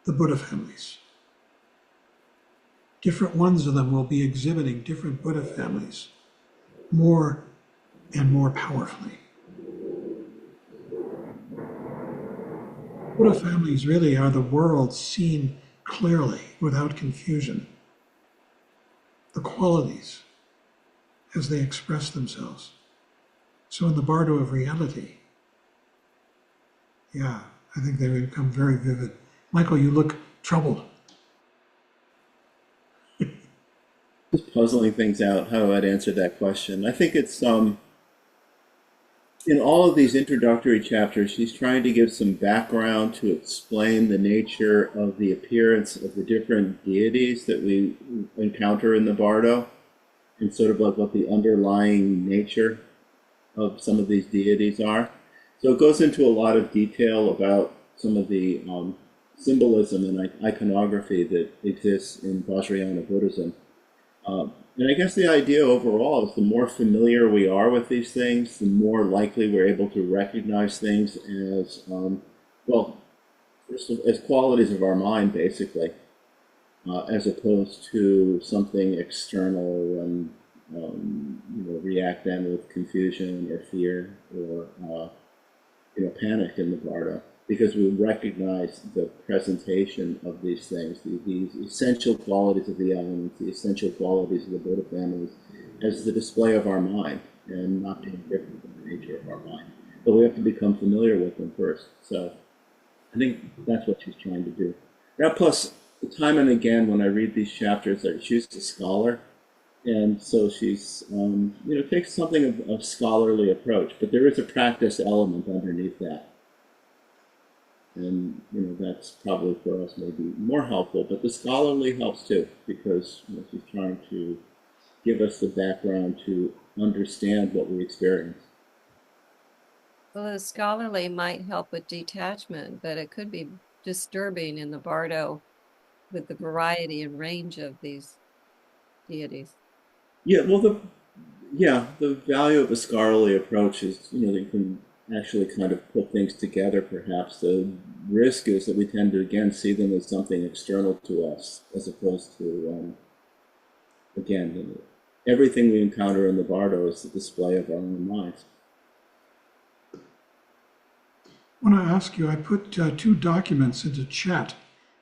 the Buddha families. Different ones of them will be exhibiting different Buddha families more and more powerfully. Buddha families really are the world seen clearly, without confusion. The qualities as they express themselves. So in the Bardo of reality, yeah, I think they become very vivid. Michael, you look troubled. Just puzzling things out, how I'd answer that question. I think it's, in all of these introductory chapters, she's trying to give some background to explain the nature of the appearance of the different deities that we encounter in the Bardo, and sort of like what the underlying nature of some of these deities are. So it goes into a lot of detail about some of the symbolism and iconography that exists in Vajrayana Buddhism. And I guess the idea overall is the more familiar we are with these things, the more likely we're able to recognize things as, as qualities of our mind, basically, as opposed to something external and, react then with confusion or fear or, panic in the Bardo. Because we recognize the presentation of these things, these essential qualities of the elements, the essential qualities of the Buddha families, as the display of our mind, and not being different from the nature of our mind. But we have to become familiar with them first. So I think that's what she's trying to do. Now, plus, time and again, when I read these chapters, she's a scholar, and so she's, takes something of scholarly approach, but there is a practice element underneath that. And, that's probably for us maybe more helpful, but the scholarly helps too, because she's trying to give us the background to understand what we experience. Well, the scholarly might help with detachment, but it could be disturbing in the Bardo with the variety and range of these deities. Yeah, well, the value of a scholarly approach is, that you can actually kind of put things together, perhaps. The risk is that we tend to, again, see them as something external to us, as opposed to, again, everything we encounter in the Bardo is the display of our own minds. I want to ask you, I put two documents into chat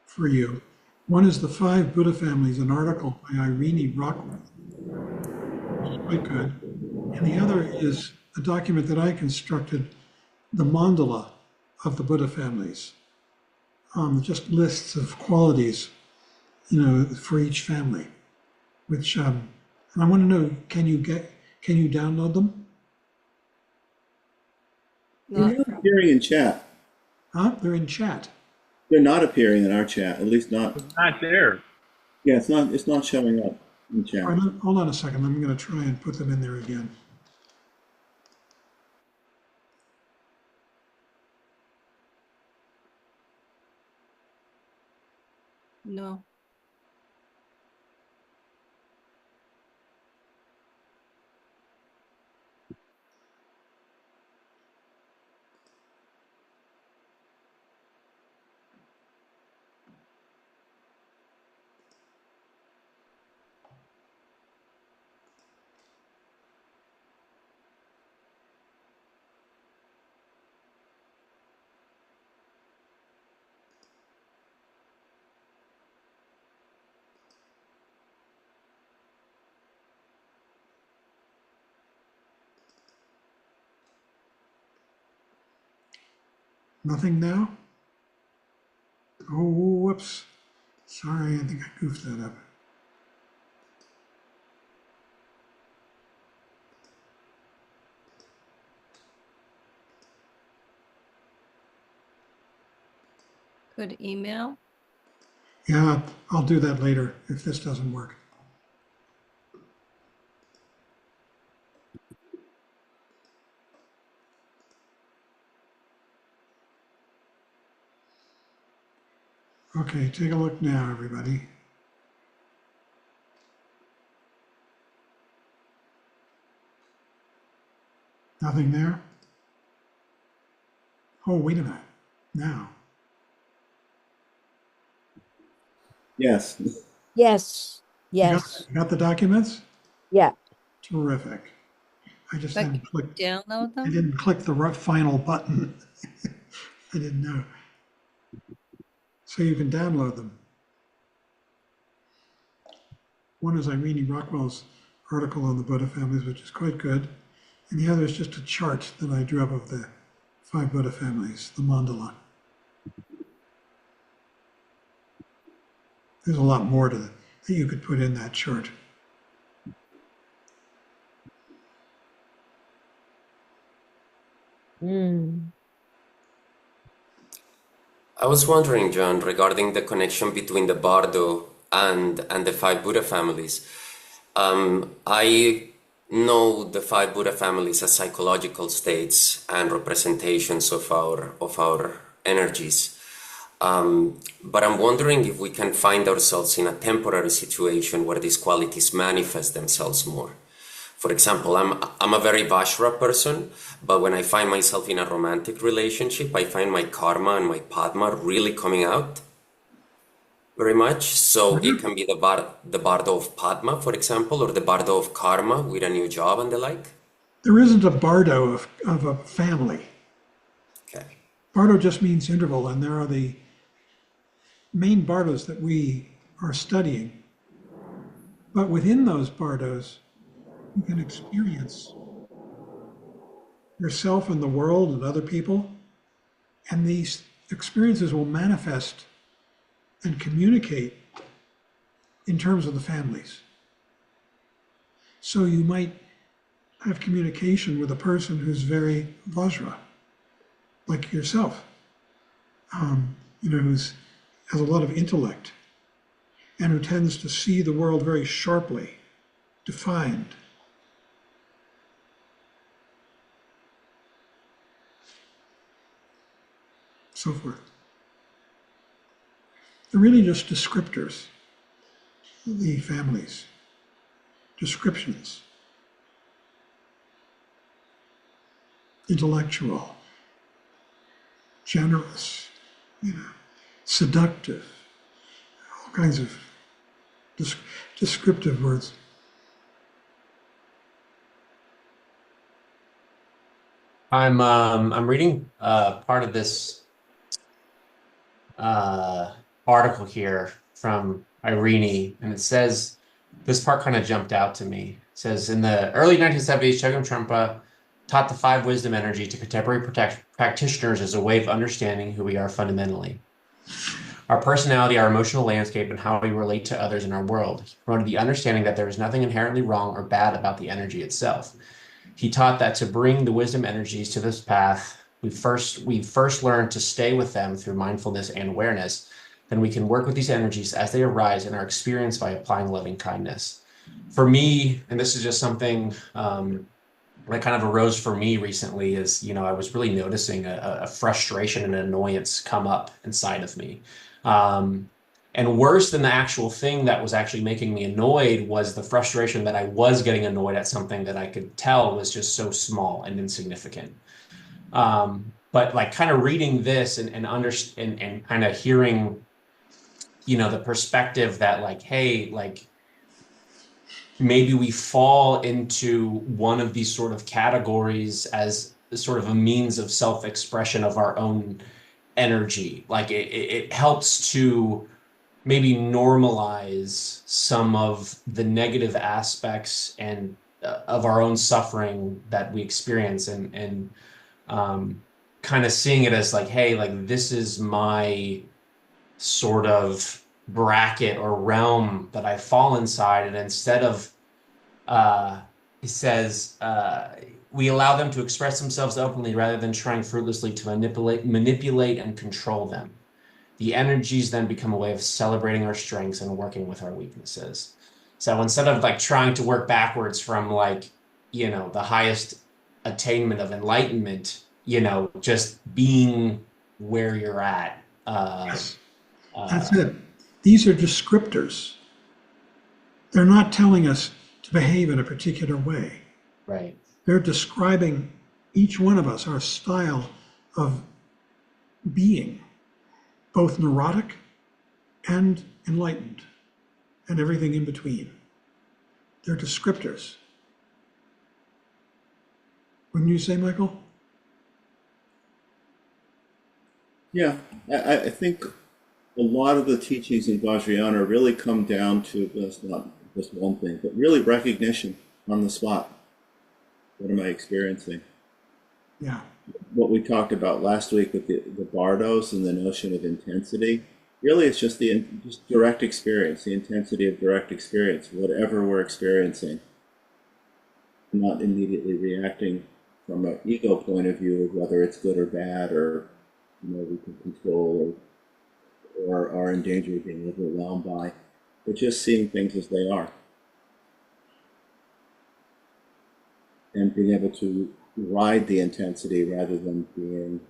for you. One is the 5 Buddha Families, an article by Irene Rockwell, which is quite good. And the other is a document that I constructed, the mandala of the Buddha families. Just lists of qualities, for each family. Which, and I want to know, can you download them? They're not appearing in chat. Huh? They're in chat. They're not appearing in our chat, at least not. It's not there. Yeah, it's not showing up in chat. All right, hold on a second. I'm going to try and put them in there again. No. Nothing now? Oh, whoops. Sorry, I think I goofed that up. Good email. Yeah, I'll do that later if this doesn't work. Okay, take a look now, everybody. Nothing there? Oh, wait a minute. Now. Yes. Yes. You Yes. got the documents? Yeah. Terrific. I just But didn't click. download I them? didn't click the final button. I didn't know. So you can download them. One is Irene Rockwell's article on the Buddha families, which is quite good. And the other is just a chart that I drew up of the 5 Buddha families, the mandala. There's a lot more that you could put in that chart. I was wondering, John, regarding the connection between the Bardo and the 5 Buddha families. I know the 5 Buddha families as psychological states and representations of our energies. But I'm wondering if we can find ourselves in a temporary situation where these qualities manifest themselves more. For example, I'm a very Vajra person, but when I find myself in a romantic relationship, I find my karma and my padma really coming out very much. So it can be the bardo of padma, for example, or the bardo of karma with a new job and the like. There isn't a bardo of a family. Okay. Bardo just means interval, and there are the main bardos that we are studying. But within those bardos, you can experience yourself and the world and other people, and these experiences will manifest and communicate in terms of the families. So you might have communication with a person who's very Vajra, like yourself, who has a lot of intellect and who tends to see the world very sharply, defined. So forth. They're really just descriptors, the families, descriptions, intellectual, generous, seductive, all kinds of descriptive words. I'm reading part of this article here from Irene, and it says this part kind of jumped out to me. It says in the early 1970s, Chogyam Trungpa taught the five wisdom energy to contemporary practitioners as a way of understanding who we are fundamentally. Our personality, our emotional landscape, and how we relate to others in our world. He promoted the understanding that there is nothing inherently wrong or bad about the energy itself. He taught that to bring the wisdom energies to this path, we first learn to stay with them through mindfulness and awareness. Then we can work with these energies as they arise in our experience by applying loving kindness. For me, and this is just something that kind of arose for me recently, is, I was really noticing a frustration and an annoyance come up inside of me. And worse than the actual thing that was actually making me annoyed was the frustration that I was getting annoyed at something that I could tell was just so small and insignificant. But like kind of reading this and kind of hearing, the perspective that like, hey, like maybe we fall into one of these sort of categories as sort of a means of self-expression of our own energy. Like it helps to maybe normalize some of the negative aspects and of our own suffering that we experience, and kind of seeing it as like, hey, like this is my sort of bracket or realm that I fall inside. And instead of, it says, we allow them to express themselves openly rather than trying fruitlessly to manipulate and control them. The energies then become a way of celebrating our strengths and working with our weaknesses. So instead of like trying to work backwards from like, the highest attainment of enlightenment, just being where you're at. Yes, that's it. These are descriptors. They're not telling us to behave in a particular way. Right. They're describing each one of us, our style of being, both neurotic and enlightened, and everything in between. They're descriptors. Wouldn't you say, Michael? Yeah, I think a lot of the teachings in Vajrayana really come down to, that's not just one thing, but really recognition on the spot. What am I experiencing? Yeah. What we talked about last week with the bardos and the notion of intensity, really it's just just direct experience, the intensity of direct experience, whatever we're experiencing. Not immediately reacting from an ego point of view of whether it's good or bad, or we can control or are in danger of being overwhelmed by, but just seeing things as they are. And being able to ride the intensity rather than being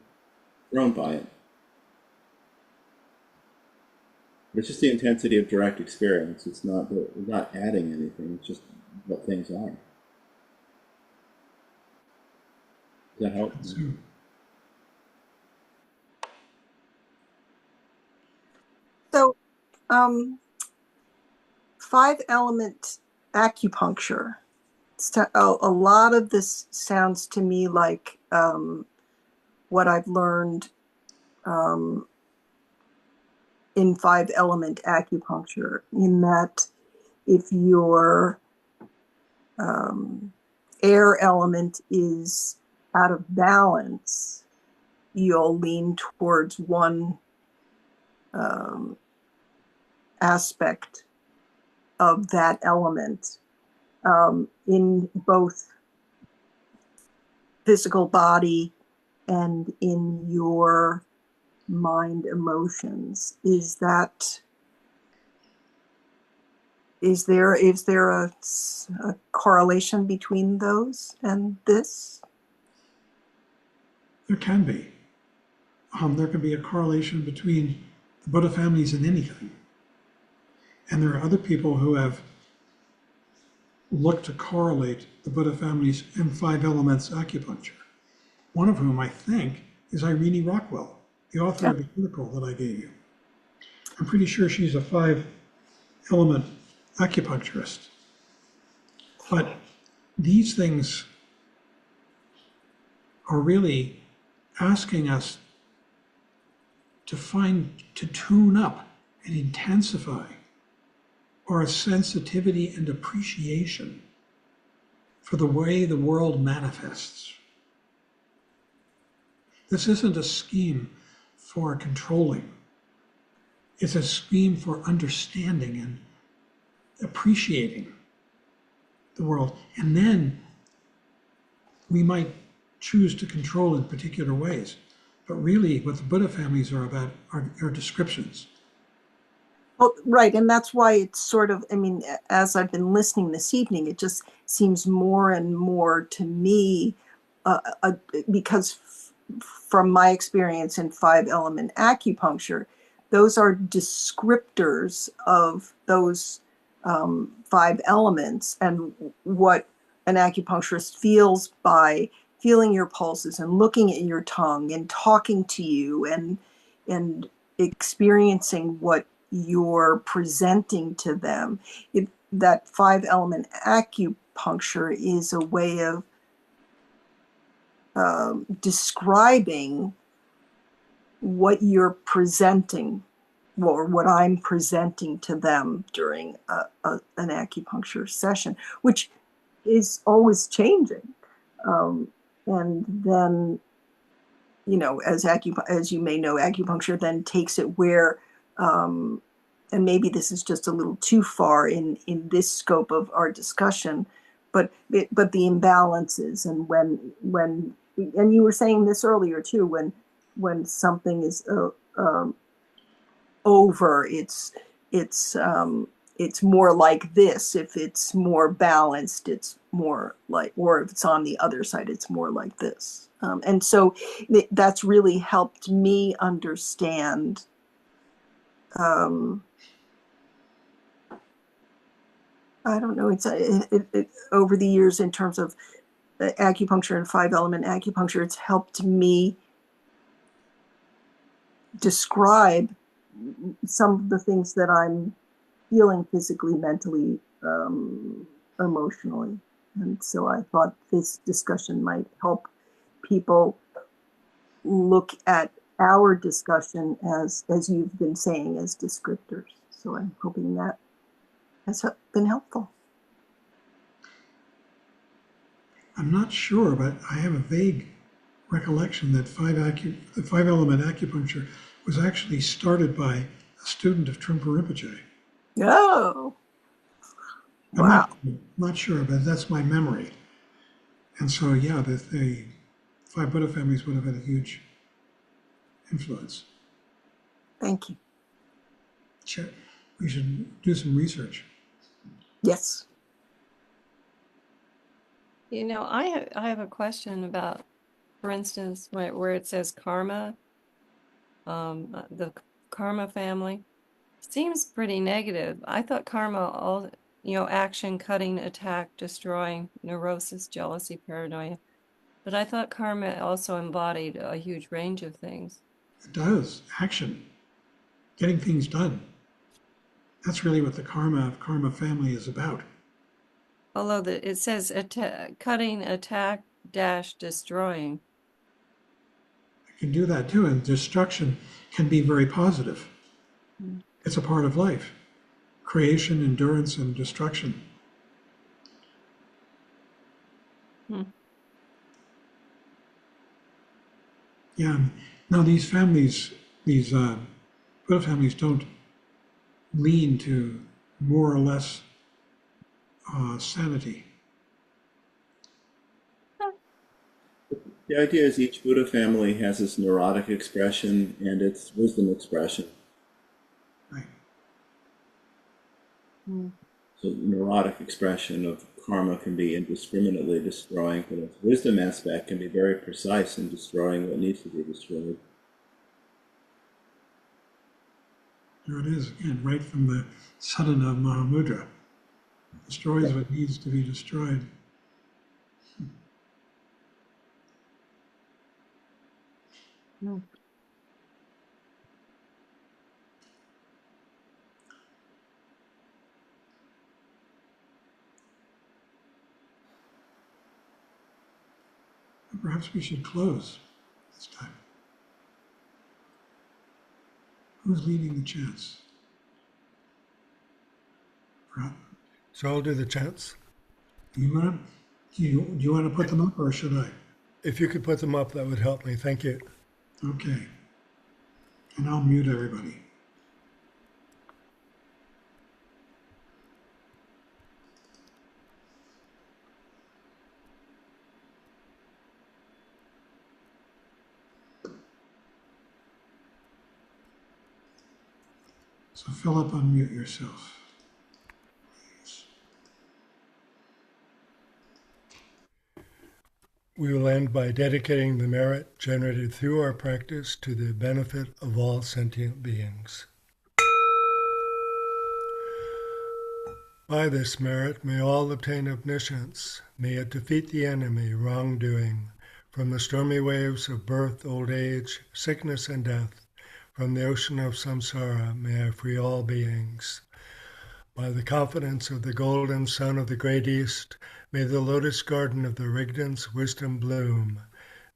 thrown by it. It's just the intensity of direct experience. It's not adding anything. It's just what things are. Does that help? So, 5-element acupuncture. A lot of this sounds to me like what I've learned in 5-element acupuncture, in that if your air element is out of balance, you'll lean towards one aspect of that element in both physical body and in your mind emotions. Is there a correlation between those and this? There can be. There can be a correlation between the Buddha families in anything. And there are other people who have looked to correlate the Buddha families and 5 elements acupuncture. One of whom I think is Irene Rockwell, the author of the article that I gave you. I'm pretty sure she's a 5-element acupuncturist. But these things are really asking us to tune up and intensify our sensitivity and appreciation for the way the world manifests. This isn't a scheme for controlling. It's a scheme for understanding and appreciating the world. And then we might choose to control in particular ways. But really, what the Buddha families are about are descriptions. Well, right, and that's why it's sort of, I mean, as I've been listening this evening, it just seems more and more to me, because from my experience in 5-element acupuncture, those are descriptors of those 5 elements and what an acupuncturist feels by feeling your pulses and looking at your tongue and talking to you and experiencing what you're presenting to them. That 5-element acupuncture is a way of describing what you're presenting or what I'm presenting to them during an acupuncture session, which is always changing. And then, you know, as you may know, acupuncture then takes it where, and maybe this is just a little too far in this scope of our discussion, but the imbalances and when and you were saying this earlier too, when something is over, it's more like this. If it's more balanced, it's more like, or if it's on the other side, it's more like this. And so that's really helped me understand I don't know, it's over the years in terms of acupuncture and 5-element acupuncture, it's helped me describe some of the things that I'm feeling physically, mentally, emotionally. And so I thought this discussion might help people look at our discussion as you've been saying, as descriptors. So I'm hoping that has been helpful. I'm not sure, but I have a vague recollection that 5-element acupuncture was actually started by a student of Trungpa Rinpoche. Oh, wow. I'm not sure, but that's my memory. And so, yeah, the 5 Buddha families would have had a huge influence. Thank you. Sure. We should do some research. Yes. You know, I have a question about, for instance, where it says karma, the karma family seems pretty negative. I thought karma, action, cutting, attack, destroying, neurosis, jealousy, paranoia. But I thought karma also embodied a huge range of things. It does. Action. Getting things done. That's really what the karma family is about. Although it says cutting, attack, dash, destroying. You can do that too, and destruction can be very positive. It's a part of life. Creation, endurance, and destruction. Yeah. Now these families, Buddha families, don't lean to more or less sanity. The idea is each Buddha family has its neurotic expression and its wisdom expression. Right. So neurotic expression of karma can be indiscriminately destroying, but its wisdom aspect can be very precise in destroying what needs to be destroyed. There it is again, right from the Sadhana Mahamudra. Destroys what needs to be destroyed. Perhaps we should close this time. Who's leading the chants? Rob? So I'll do the chants. Do you want to put them up, or should I? If you could put them up, that would help me. Thank you. Okay. And I'll mute everybody. So Philip, unmute yourself. Please. We will end by dedicating the merit generated through our practice to the benefit of all sentient beings. By this merit, may all obtain omniscience. May it defeat the enemy, wrongdoing. From the stormy waves of birth, old age, sickness, and death, from the ocean of samsara, may I free all beings. By the confidence of the golden sun of the great East, may the lotus garden of the Rigdon's wisdom bloom.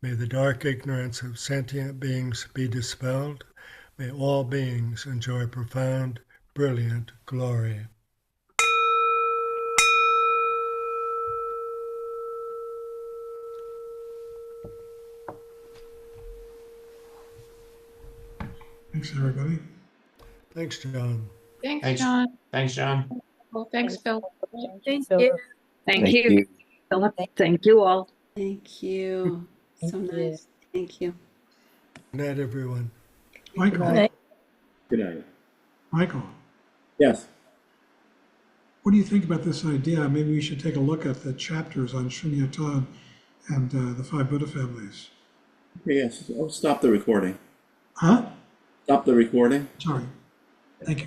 May the dark ignorance of sentient beings be dispelled. May all beings enjoy profound, brilliant glory. Thanks, everybody. Thanks, John. Thanks, John. Thanks, John. Well, thanks, Phil. Thank you. Thank you, Philip. Thank you all. Thank you. So nice. Thank you. Good night, everyone. Michael. Good night. Michael, Yes. what do you think about this idea? Maybe we should take a look at the chapters on Shunyata and the five Buddha families. Okay, yes. I'll stop the recording. Huh? Stop the recording. Sorry. Thank you.